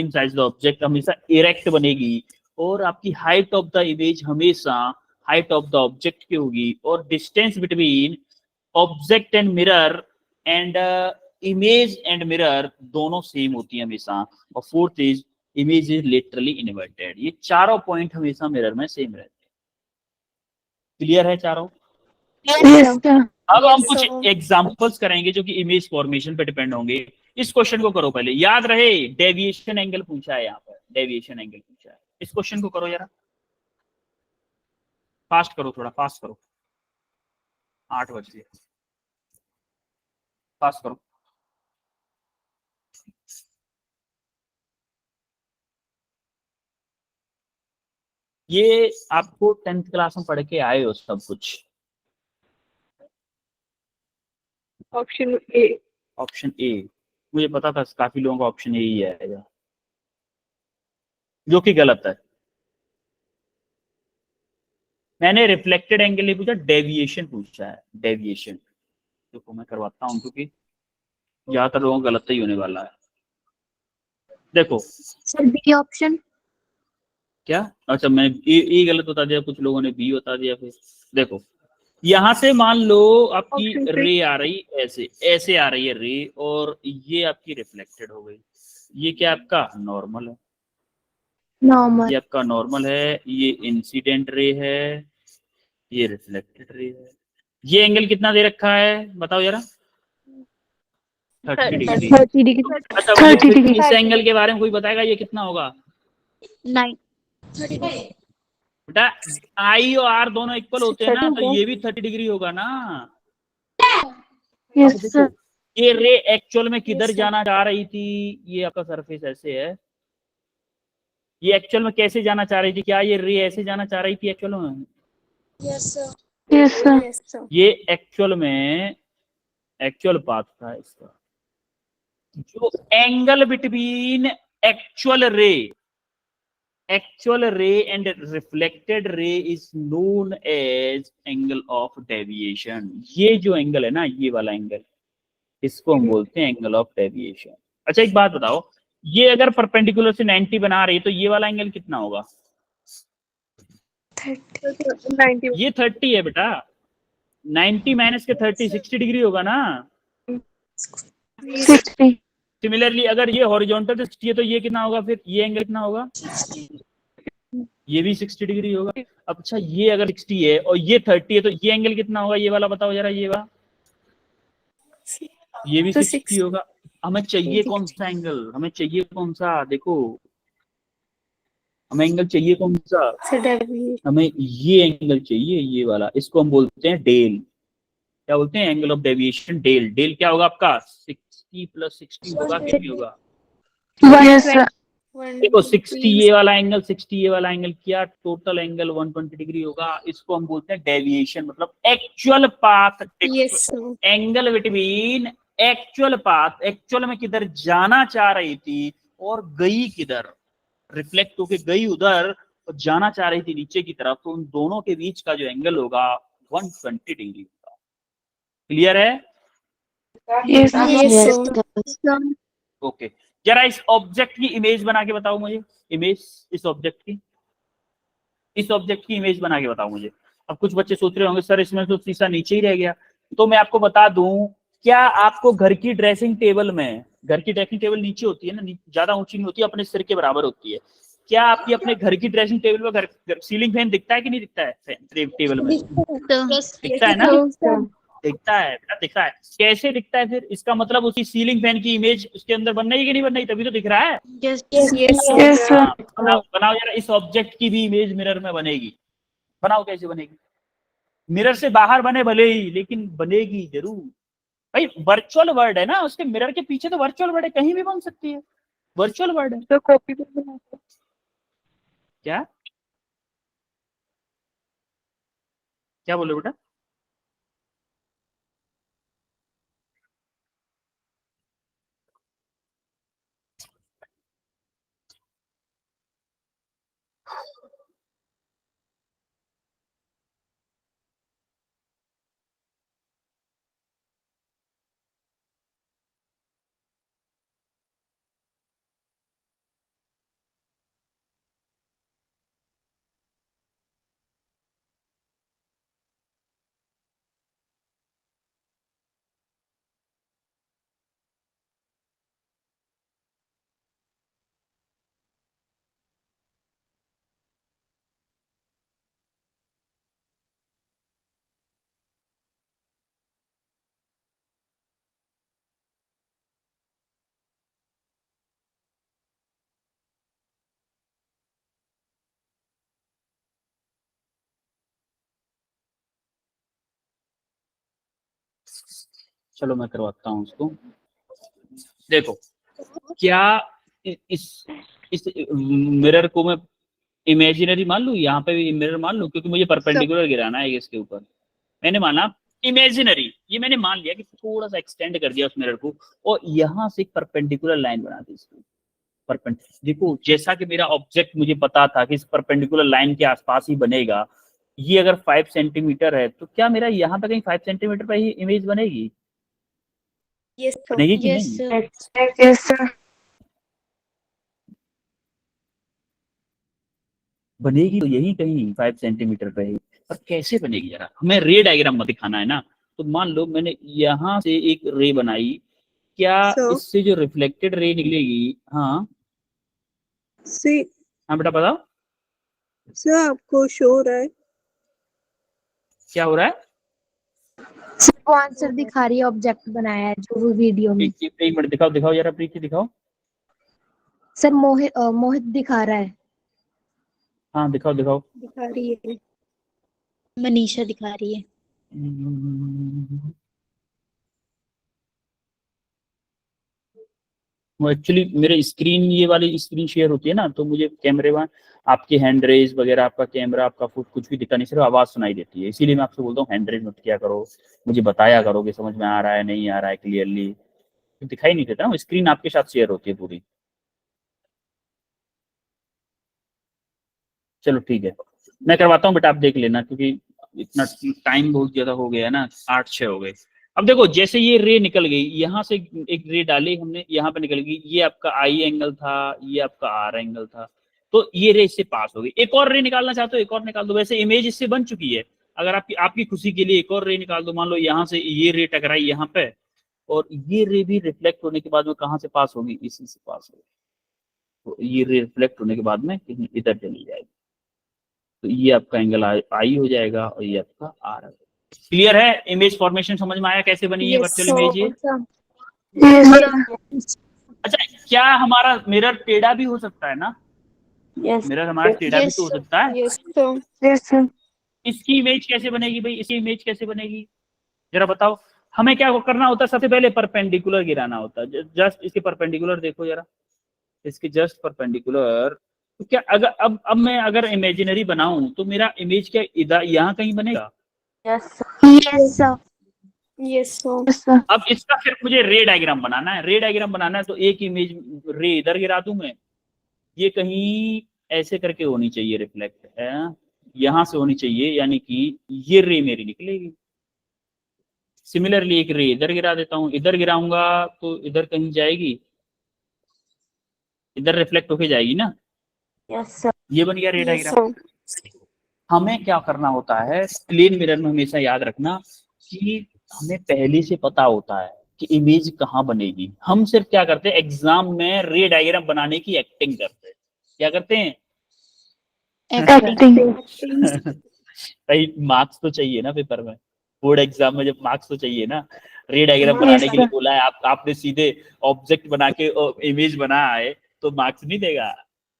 [SPEAKER 1] size the object हमेशा इरेक्ट बनेगी। और आपकी हाइट ऑफ द इमेज हमेशा हाइट ऑफ द ऑब्जेक्ट की होगी। और distance between object and mirror and image and mirror दोनों सेम होती है हमेशा। और fourth is image is literally inverted. ये चारों पॉइंट हमेशा मिरर में सेम रहते हैं। क्लियर है चारों?
[SPEAKER 4] Yes, sir.
[SPEAKER 1] अब हम
[SPEAKER 3] Yes,
[SPEAKER 1] कुछ
[SPEAKER 3] sir.
[SPEAKER 1] एग्जांपल्स करेंगे जो कि इमेज फॉर्मेशन पे डिपेंड होंगे। इस क्वेश्चन को करो पहले, याद रहे डेविएशन एंगल पूछा है यहाँ पर, डेविएशन एंगल पूछा है। इस क्वेश्चन को करो जरा, फास्ट करो, थोड़ा फास्ट करो, 8 बज गए, फास्ट करो। ये आपको 10th क्लास में पढ़ के आए हो सब कुछ।
[SPEAKER 5] Option A.
[SPEAKER 1] ऑप्शन ए, मुझे पता था काफी लोगों का ऑप्शन ए ही आएगा, जो कि गलत है। मैंने रिफ्लेक्टेड एंगल नहीं पूछा, डेविएशन पूछा है, डेविएशन। देखो मैं करवाता हूँ क्योंकि ज्यादातर लोगों का गलत ही होने वाला है। देखो
[SPEAKER 2] सर बी ऑप्शन।
[SPEAKER 1] क्या, अच्छा मैं ए गलत बता दिया, कुछ लोगों ने बी बता दिया। फिर देखो यहां से मान लो आपकी
[SPEAKER 5] Option three.
[SPEAKER 1] रे आ रही ऐसे, ऐसे आ रही है रे, और ये आपकी रिफ्लेक्टेड हो गई। ये क्या आपका नॉर्मल है,
[SPEAKER 3] Normal.
[SPEAKER 1] ये आपका नॉर्मल है। ये इंसिडेंट रे है, ये रिफ्लेक्टेड रे है। ये एंगल कितना दे रखा है बताओ जरा? 30 डिग्री।
[SPEAKER 6] 30 डिग्री।
[SPEAKER 1] अच्छा
[SPEAKER 4] 30
[SPEAKER 1] मुझे
[SPEAKER 4] डिग्री।
[SPEAKER 1] इस एंगल के बारे में कोई बताएगा ये कितना होगा?
[SPEAKER 2] 9।
[SPEAKER 1] बेटा आई और आर दोनों इक्वल होते हैं ना, तो ये भी 30 डिग्री होगा ना।
[SPEAKER 4] Yes,
[SPEAKER 1] देखो
[SPEAKER 4] sir.
[SPEAKER 1] ये रे एक्चुअल में किधर
[SPEAKER 3] Yes, sir.
[SPEAKER 1] जाना चाह रही थी, ये आपका सरफेस ऐसे है। ये एक्चुअल में कैसे जाना चाह रही थी? क्या ये रे ऐसे जाना चाह रही थी एक्चुअल में?
[SPEAKER 3] Yes, sir.
[SPEAKER 4] Yes, sir.
[SPEAKER 3] Yes, sir.
[SPEAKER 1] ये एक्चुअल में एक्चुअल पाथ था इसका। जो angle between actual ray and reflected ray is known as angle of deviation. ये जो एंगल है ना, ये वाला एंगल, इसको हम बोलते हैं एंगल ऑफ डेविएशन। अच्छा एक बात बताओ, ये अगर परपेंडिकुलर से 90 बना रही है तो ये वाला एंगल कितना होगा?
[SPEAKER 5] 90.
[SPEAKER 1] ये 30 है बेटा, 90 माइनस के 30 60 डिग्री होगा ना।
[SPEAKER 4] 60.
[SPEAKER 1] सिमिलरली अगर ये हॉरिजॉन्टल 60 है तो ये कितना होगा? फिर ये एंगल कितना होगा? ये भी 60 डिग्री होगा। अब अच्छा ये अगर 60 है और ये 30 है तो ये एंगल कितना होगा? ये वाला बताओ जरा, ये वाला। ये भी
[SPEAKER 3] तो
[SPEAKER 1] 60 होगा। हमें चाहिए कौन सा एंगल? हमें चाहिए कौन सा? देखो हमें एंगल चाहिए कौन सा? हमें ये एंगल चाहिए, ये वाला। इसको हम बोलते हैं डेल। क्या बोलते हैं? Angle of deviation, del. Del क्या होगा आपका? 60 + 60 होगा कि नहीं होगा?
[SPEAKER 4] Yes, sir.
[SPEAKER 1] देखो 60 ये वाला एंगल, 60 ये वाला एंगल किया, टोटल एंगल 120 डिग्री होगा। इसको हम बोलते हैं डेविएशन, मतलब actual path.
[SPEAKER 3] Yes, sir.
[SPEAKER 1] Angle between actual path, actual में किधर जाना चाह रही थी और गई किधर, रिफ्लेक्ट होके गई उधर और जाना चाह रही थी नीचे की तरफ, तो उन दोनों के बीच का जो एंगल होगा 120 डिग्री होगा। क्लियर है?
[SPEAKER 4] Yes,
[SPEAKER 3] Yes,
[SPEAKER 4] sir.
[SPEAKER 3] sir.
[SPEAKER 1] Okay जरा इस ऑब्जेक्ट की इमेज बना के बताओ मुझे। इमेज इस ऑब्जेक्ट की, इस ऑब्जेक्ट की इमेज बना के बताओ मुझे। अब कुछ बच्चे सोच रहे होंगे सर इसमें तो शीशा नीचे ही रह गया। तो मैं आपको बता दूं, क्या आपको घर की ड्रेसिंग टेबल में, घर की ड्रेसिंग टेबल नीचे होती है ना, ज्यादा ऊंची नहीं होती, अपने सिर के बराबर होती है। क्या आपकी अपने घर की ड्रेसिंग टेबल में घर सीलिंग फैन दिखता है कि नहीं दिखता है? टेबल में दिखता है ना? दिखता है बेटा, दिखता है। कैसे दिखता है फिर? इसका मतलब उसी सीलिंग फैन की इमेज उसके अंदर बन रही है कि नहीं बन रही? तभी तो दिख रहा है।
[SPEAKER 3] Yes, sir.
[SPEAKER 4] Yes, sir.
[SPEAKER 1] हाँ, बनाओ जरा, इस ऑब्जेक्ट की भी इमेज मिरर में बनेगी। बनाओ, कैसे बनेगी? मिरर से बाहर बने भले ही, लेकिन बनेगी जरूर। भाई वर्चुअल वर्ड है ना, उसके मिरर के पीछे तो वर्चुअल वर्ड है, कहीं भी बन सकती है, वर्चुअल वर्ड है।
[SPEAKER 5] तो कॉपी पे बनाते
[SPEAKER 1] क्या क्या बोले बेटा? चलो मैं करवाता हूँ उसको। देखो क्या इस मिरर को मैं इमेजिनरी मान लूँ, यहाँ पे भी मिरर मान लूँ, क्योंकि मुझे परपेंडिकुलर गिराना है इसके ऊपर। मैंने माना इमेजिनरी, ये मैंने मान लिया कि थोड़ा सा एक्सटेंड कर दिया उस मिरर को और यहाँ से एक परपेंडिकुलर लाइन बना दी इसको। देखो जैसा कि मेरा ऑब्जेक्ट मुझे पता था कि इस परपेंडिकुलर लाइन के आसपास ही बनेगा, ये अगर 5 सेंटीमीटर है तो क्या मेरा यहाँ पे कहीं 5 सेंटीमीटर पे ही इमेज बनेगी?
[SPEAKER 6] Yes sir.
[SPEAKER 1] बनेगी कि
[SPEAKER 2] यस
[SPEAKER 1] नहीं?
[SPEAKER 2] सर।
[SPEAKER 4] Yes, sir.
[SPEAKER 1] बनेगी तो यही कहीं 5 सेंटीमीटर पे ही, पर कैसे बनेगी जरा हमें रे डायग्राम में दिखाना है ना। तो मान लो मैंने यहाँ से एक रे बनाई, क्या
[SPEAKER 5] So-
[SPEAKER 1] इससे जो रिफ्लेक्टेड रे निकलेगी? हाँ
[SPEAKER 5] सी
[SPEAKER 1] हाँ बेटा बताओ
[SPEAKER 5] सर आपको शो हो रहा है?
[SPEAKER 1] क्या हो रहा है?
[SPEAKER 3] सर वो आंसर दिखा रही है, ऑब्जेक्ट बनाया है जो वो वीडियो में।
[SPEAKER 1] एक मिनट दिखाओ दिखाओ जरा प्रीति दिखाओ।
[SPEAKER 3] सर मोहित दिखा रहा है।
[SPEAKER 1] हाँ दिखाओ दिखाओ।
[SPEAKER 5] दिखा रही है।
[SPEAKER 2] मनीषा दिखा रही है।
[SPEAKER 1] वो एक्चुअली मेरे स्क्रीन, ये वाली स्क्रीन शेयर होती है ना, तो मुझे कैमरे में आपकी हैंड रेज वगैरह, आपका कैमरा, आपका फुट कुछ भी दिखता नहीं, सिर्फ आवाज सुनाई देती है। इसीलिए मैं आपसे बोलता हूँ हैंड रेज मत किया करो, मुझे बताया करो कि समझ में आ रहा है नहीं आ रहा है क्लियरली। तो दिखाई नहीं देता ना, स्क्रीन आपके साथ शेयर होती है पूरी। चलो ठीक है, मैं करवाता हूँ बेटा, आप देख लेना, क्योंकि इतना टाइम बहुत ज्यादा हो गया है ना, 8-6 हो गए। अब देखो जैसे ये रे निकल गई, यहाँ से एक रे डाली हमने, यहाँ पे निकल गई, ये आपका आई एंगल था, ये आपका आर एंगल था, तो ये रे इससे पास हो गई। एक और रे निकालना चाहते हो एक और निकाल दो, वैसे इमेज इससे बन चुकी है। अगर आपकी खुशी के लिए एक और रे निकाल दो, मान लो यहाँ से ये रे टकराई यहाँ पे, और ये रे भी रिफ्लेक्ट होने के बाद में कहाँ से पास होगी? इसी से पास होगी। तो ये रे रिफ्लेक्ट होने के बाद में कहीं इधर चली जाएगी, तो ये आपका एंगल आई हो जाएगा और ये आपका आर है। क्लियर है? इमेज फॉर्मेशन समझ में आया कैसे बनी है वर्चुअल इमेज ये?
[SPEAKER 4] Yes, sir.
[SPEAKER 1] अच्छा, क्या हमारा मिरर टेढ़ा भी हो सकता है ना?
[SPEAKER 7] यस
[SPEAKER 1] मिरर हमारा टेढ़ा भी
[SPEAKER 2] Yes,
[SPEAKER 1] तो हो सकता है।
[SPEAKER 6] Yes sir.
[SPEAKER 4] Yes, sir.
[SPEAKER 1] इसकी इमेज कैसे बनेगी भाई? इसकी इमेज कैसे बनेगी जरा बताओ। हमें क्या करना होता है? सबसे पहले परपेंडिकुलर गिराना होता है। जस्ट इसके परपेंडिकुलर देखो जरा, इसके जस्ट परपेंडिकुलर। तो क्या अगर अब मैं अगर इमेजिनरी बनाऊं तो मेरा इमेज क्या इधर यहाँ कहीं बनेगा?
[SPEAKER 7] Yes
[SPEAKER 3] yes sir.
[SPEAKER 6] Yes sir.
[SPEAKER 4] Yes, sir.
[SPEAKER 1] अब इसका सिर्फ मुझे रे डायग्राम बनाना है। रे डायग्राम बनाना है तो एक इमेज रे इधर गिरा दूं मैं, ये कहीं ऐसे करके होनी चाहिए रिफ्लेक्ट है, यहां से होनी चाहिए, यानी कि ये रे मेरी निकलेगी। सिमिलरली एक रे इधर गिरा देता हूं, इधर गिराऊंगा तो इधर कहीं जाएगी, इधर रिफ्लेक्ट होके जाएगी ना।
[SPEAKER 7] यस सर
[SPEAKER 1] ये बन गया रे
[SPEAKER 6] यस
[SPEAKER 1] डायग्राम।
[SPEAKER 6] सर।
[SPEAKER 1] हमें क्या करना होता है प्लेन मिरर में, हमेशा याद रखना कि हमें पहले से पता होता है कि इमेज कहाँ बनेगी। हम सिर्फ क्या करते हैं, एग्जाम में रे डायग्राम बनाने की एक्टिंग करते हैं। क्या करते हैं?
[SPEAKER 2] Acting.
[SPEAKER 4] Acting.
[SPEAKER 1] भाई मार्क्स तो चाहिए ना पेपर में, बोर्ड एग्जाम में जब मार्क्स तो चाहिए ना। रे डायग्राम बनाने के लिए बोला है, आपने सीधे ऑब्जेक्ट बना के इमेज बना है तो मार्क्स नहीं देगा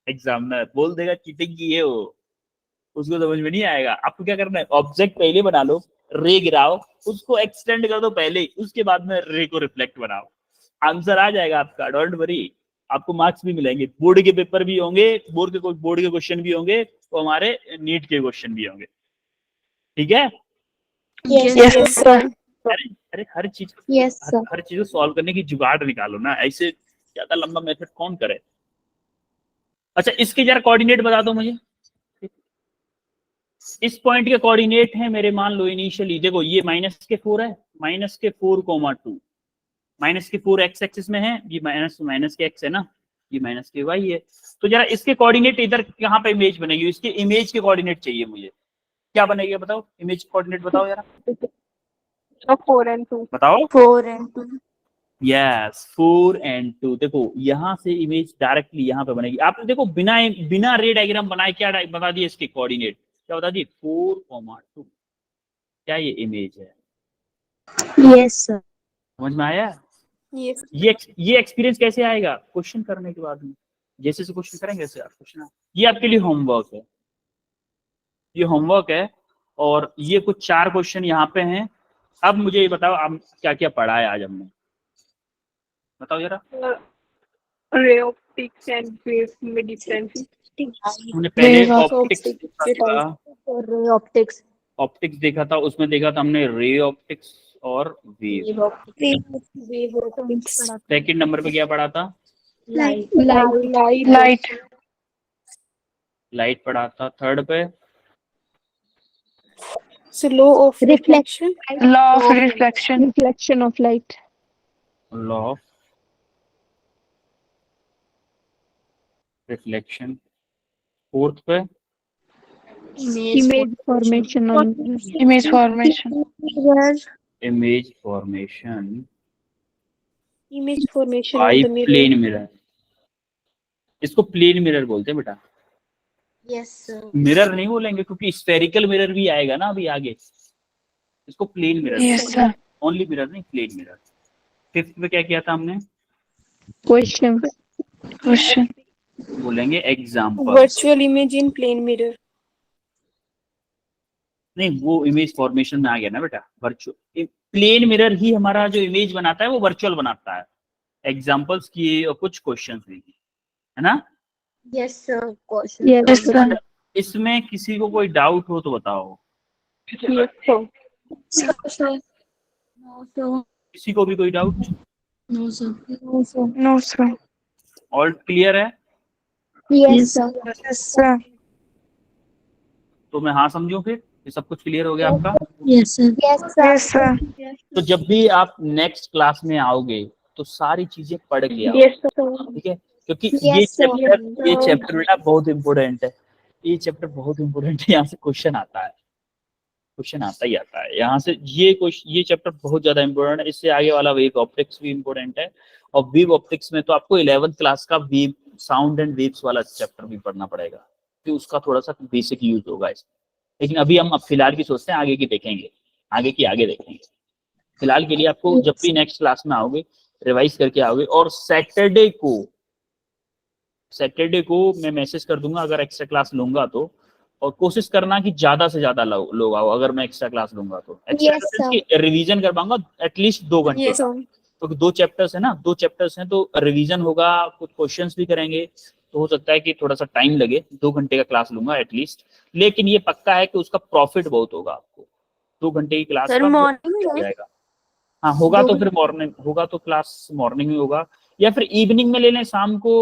[SPEAKER 1] एग्जामिनर, बोल देगा चीटिंग की है वो, उसको समझ में नहीं आएगा। आपको क्या करना है, ऑब्जेक्ट पहले बना लो, रे गिराओ, उसको एक्सटेंड कर दो पहले, उसके बाद में रे को रिफ्लेक्ट बनाओ, आंसर आ जाएगा आपका, डोंट वरी। आपको मार्क्स भी मिलेंगे, बोर्ड के पेपर भी होंगे, बोर्ड के क्वेश्चन भी होंगे, तो हमारे नीट के क्वेश्चन भी होंगे। ठीक है?
[SPEAKER 4] Yes, sir.
[SPEAKER 1] अरे हर चीज
[SPEAKER 3] यस सर।
[SPEAKER 1] हर चीज को सॉल्व करने की जुगाड़ निकालो ना, ऐसे ज्यादा लंबा मेथड कौन करे। अच्छा इसके जरा कोऑर्डिनेट बता दो मुझे। इस पॉइंट के कोऑर्डिनेट है मेरे, मान लो इनिशियली देखो ये -4 है, -4, 2, -4 एक्स एक्सिस में है, ये माइनस के एक्स है ना, ये -के वाई है। तो जरा इसके कोऑर्डिनेट इधर कहाँ पे इमेज बनेगी, इसके इमेज के कोऑर्डिनेट चाहिए मुझे, क्या बनेगा बताओ, इमेज कोऑर्डिनेट बताओ जरा,
[SPEAKER 5] 4 and 2।
[SPEAKER 1] बताओ।
[SPEAKER 7] 4 and 2
[SPEAKER 1] यस 4 and 2। देखो यहाँ से इमेज डायरेक्टली यहाँ पे बनेगी। आपने देखो बिना रे डायग्राम बनाए क्या बता दिए इसके कोऑर्डिनेट, क्या बता दिए 4, 2। क्या ये इमेज है?
[SPEAKER 3] Yes sir.
[SPEAKER 1] समझ में आया?
[SPEAKER 6] यस।
[SPEAKER 1] ये एक्सपीरियंस कैसे आएगा? क्वेश्चन करने के बाद में, जैसे से क्वेश्चन करेंगे वैसे आप क्वेश्चन। ये आपके लिए होमवर्क है, ये होमवर्क है, और ये कुछ 4 क्वेश्चन यहाँ पे हैं, अब मुझे ये बताओ आप क्या क्या पढ़ा है आज हमने, बताओ जरा।
[SPEAKER 5] रे ऑप्टिक्स एंड वेव में डिफरेंस।
[SPEAKER 1] हमने पहले
[SPEAKER 4] Wave
[SPEAKER 1] ऑप्टिक्स देखा,
[SPEAKER 2] और ऑप्टिक्स।
[SPEAKER 1] ऑप्टिक्स देखा था, उसमें देखा था हमने रे ऑप्टिक्स और wave.
[SPEAKER 6] Wave optics.
[SPEAKER 1] Second number पे क्या पढ़ा था?
[SPEAKER 4] Light.
[SPEAKER 1] लाइट पढ़ा था। थर्ड पे
[SPEAKER 6] So law of reflection.
[SPEAKER 4] Law of reflection.
[SPEAKER 5] Reflection of light.
[SPEAKER 1] Law of reflection. Fourth पे
[SPEAKER 5] Image formation on
[SPEAKER 4] Image formation.
[SPEAKER 1] Image formation
[SPEAKER 6] Image formation
[SPEAKER 1] by
[SPEAKER 6] of the mirror.
[SPEAKER 1] Plane mirror. इसको प्लेन मिरर बोलते हैं बेटा,
[SPEAKER 2] यस सर।
[SPEAKER 1] मिरर नहीं बोलेंगे क्योंकि स्फेरिकल मिरर भी आएगा ना अभी आगे, इसको plane mirror
[SPEAKER 4] Yes, sir.
[SPEAKER 1] Only mirror नहीं, प्लेन मिरर। फिफ्थ में क्या किया था हमने?
[SPEAKER 5] question.
[SPEAKER 4] Question.
[SPEAKER 1] बोलेंगे example.
[SPEAKER 6] Virtual image in plane mirror.
[SPEAKER 1] नहीं, वो इमेज फॉर्मेशन में आ गया ना बेटा। वर्चुअल प्लेन मिरर ही हमारा जो इमेज बनाता है वो वर्चुअल बनाता है। एग्जांपल्स किए और कुछ क्वेश्चंस भी किए, है ना?
[SPEAKER 2] Yes sir. Question.
[SPEAKER 4] Yes, sir.
[SPEAKER 1] इसमें किसी को कोई डाउट हो तो बताओ,
[SPEAKER 5] Yes, sir.
[SPEAKER 2] No sir.
[SPEAKER 1] किसी को भी कोई doubt?
[SPEAKER 2] No sir.
[SPEAKER 4] No, sir.
[SPEAKER 1] All clear है?
[SPEAKER 3] Yes sir.
[SPEAKER 4] Yes, sir.
[SPEAKER 1] तो मैं हाँ समझूं फिर ये सब कुछ क्लियर हो गया आपका?
[SPEAKER 2] Yes sir.
[SPEAKER 4] Yes, sir.
[SPEAKER 1] तो जब भी आप नेक्स्ट क्लास में आओगे तो सारी चीजें पढ़ के आओ,
[SPEAKER 5] Yes, sir.
[SPEAKER 1] ठीक है? क्योंकि
[SPEAKER 3] Yes, sir.
[SPEAKER 1] ये चैप्टर बेटा बहुत इंपॉर्टेंट है। ये चैप्टर बहुत इंपॉर्टेंट है, यहाँ से क्वेश्चन आता है, क्वेश्चन आता ही आता है यहाँ से। ये चैप्टर बहुत ज्यादा इंपॉर्टेंट है। इससे आगे वाला वेव ऑप्टिक्स भी इंपॉर्टेंट है, और वेव ऑप्टिक्स में तो आपको 11th क्लास का वेव साउंड एंड वेव्स वाला चैप्टर भी पढ़ना पड़ेगा, तो उसका थोड़ा सा बेसिक यूज होगा इसमें। लेकिन अभी हम फिलहाल की सोचते हैं, आगे की देखेंगे, आगे देखेंगे। फिलहाल के लिए आपको जब भी नेक्स्ट क्लास में आओगे रिवाइज करके आओगे। और सैटरडे को मैं मैसेज कर दूंगा अगर एक्स्ट्रा क्लास लूंगा तो, और कोशिश करना कि ज्यादा से ज्यादा लोग आओ। अगर मैं एक्स्ट्रा क्लास लूंगा तो
[SPEAKER 3] Yes, sir.
[SPEAKER 1] रिवीजन कर पाऊंगा एटलीस्ट 2 घंटे
[SPEAKER 6] Yes,
[SPEAKER 1] का,
[SPEAKER 6] sir.
[SPEAKER 1] क्योंकि 2 चैप्टर्स है ना, 2 चैप्टर्स हैं तो रिवीजन होगा, कुछ क्वेश्चंस भी करेंगे, तो हो सकता है कि थोड़ा सा टाइम लगे। 2 घंटे का क्लास लूंगा एटलीस्ट, लेकिन ये पक्का है कि उसका प्रॉफिट बहुत होगा आपको। 2 घंटे की क्लास
[SPEAKER 7] सर
[SPEAKER 1] का
[SPEAKER 7] मॉर्निंग
[SPEAKER 1] हो जाएगा। हाँ होगा तो फिर मॉर्निंग होगा तो क्लास मॉर्निंग में होगा, या फिर इवनिंग में ले लें शाम को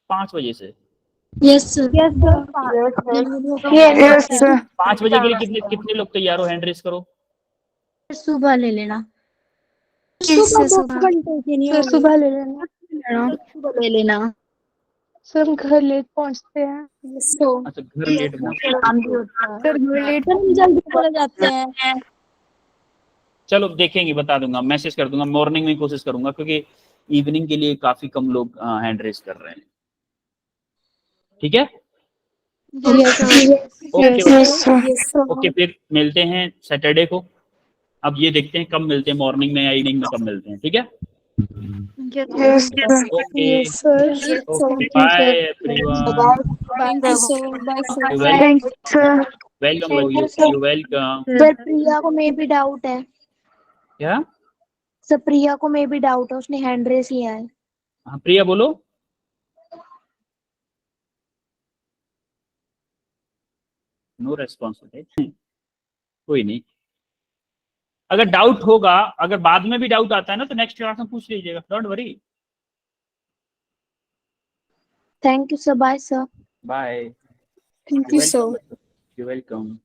[SPEAKER 1] 5 बजे से।
[SPEAKER 2] Yes sir.
[SPEAKER 4] Yes, sir.
[SPEAKER 1] 5 बजे के लिए कितने लोग तैयार हो? हैंड रेस करो।
[SPEAKER 2] सुबह ले लेना।
[SPEAKER 5] सुबह ले लेना।
[SPEAKER 2] सुबह ले लेना।
[SPEAKER 5] सर घर लेट पहुंचते हैं।
[SPEAKER 6] Yes, sir.
[SPEAKER 1] अच्छा घर लेट
[SPEAKER 2] काम भी होता है।
[SPEAKER 5] सर घर लेट
[SPEAKER 2] जल्दी चले जाते हैं।
[SPEAKER 1] चलो देखेंगे, बता दूंगा, मैसेज कर दूंगा। मॉर्निंग में कोशिश करूंगा क्योंकि इवनिंग के लिए काफी कम लोग हैंड रेस कर रहे हैं, ठीक है? Okay
[SPEAKER 4] Yes, sir.
[SPEAKER 6] Yes, sir.
[SPEAKER 1] Okay, फिर मिलते हैं सैटरडे को। अब ये देखते हैं कब मिलते हैं, मॉर्निंग में या इवनिंग में कब मिलते हैं, ठीक है?
[SPEAKER 4] Yes, sir.
[SPEAKER 1] Okay
[SPEAKER 6] Yes,
[SPEAKER 1] okay,
[SPEAKER 6] sir.
[SPEAKER 1] Bye everyone.
[SPEAKER 6] Thank you, sir. Bye, sir.
[SPEAKER 4] Thank you, sir.
[SPEAKER 1] Welcome, you welcome.
[SPEAKER 3] Sir Priya को मे भी डाउट है।
[SPEAKER 1] क्या?
[SPEAKER 3] सर प्रिया को मे भी डाउट है, उसने हैंड रेस लिया है।
[SPEAKER 1] हाँ प्रिया बोलो। नो रेस्पॉन्स, कोई नहीं। अगर डाउट होगा, अगर बाद में भी डाउट आता है ना तो नेक्स्ट क्लास में पूछ लीजिएगा, don't worry.
[SPEAKER 3] Thank you sir. Bye sir.
[SPEAKER 1] Bye.
[SPEAKER 6] Thank you, sir.
[SPEAKER 1] You welcome.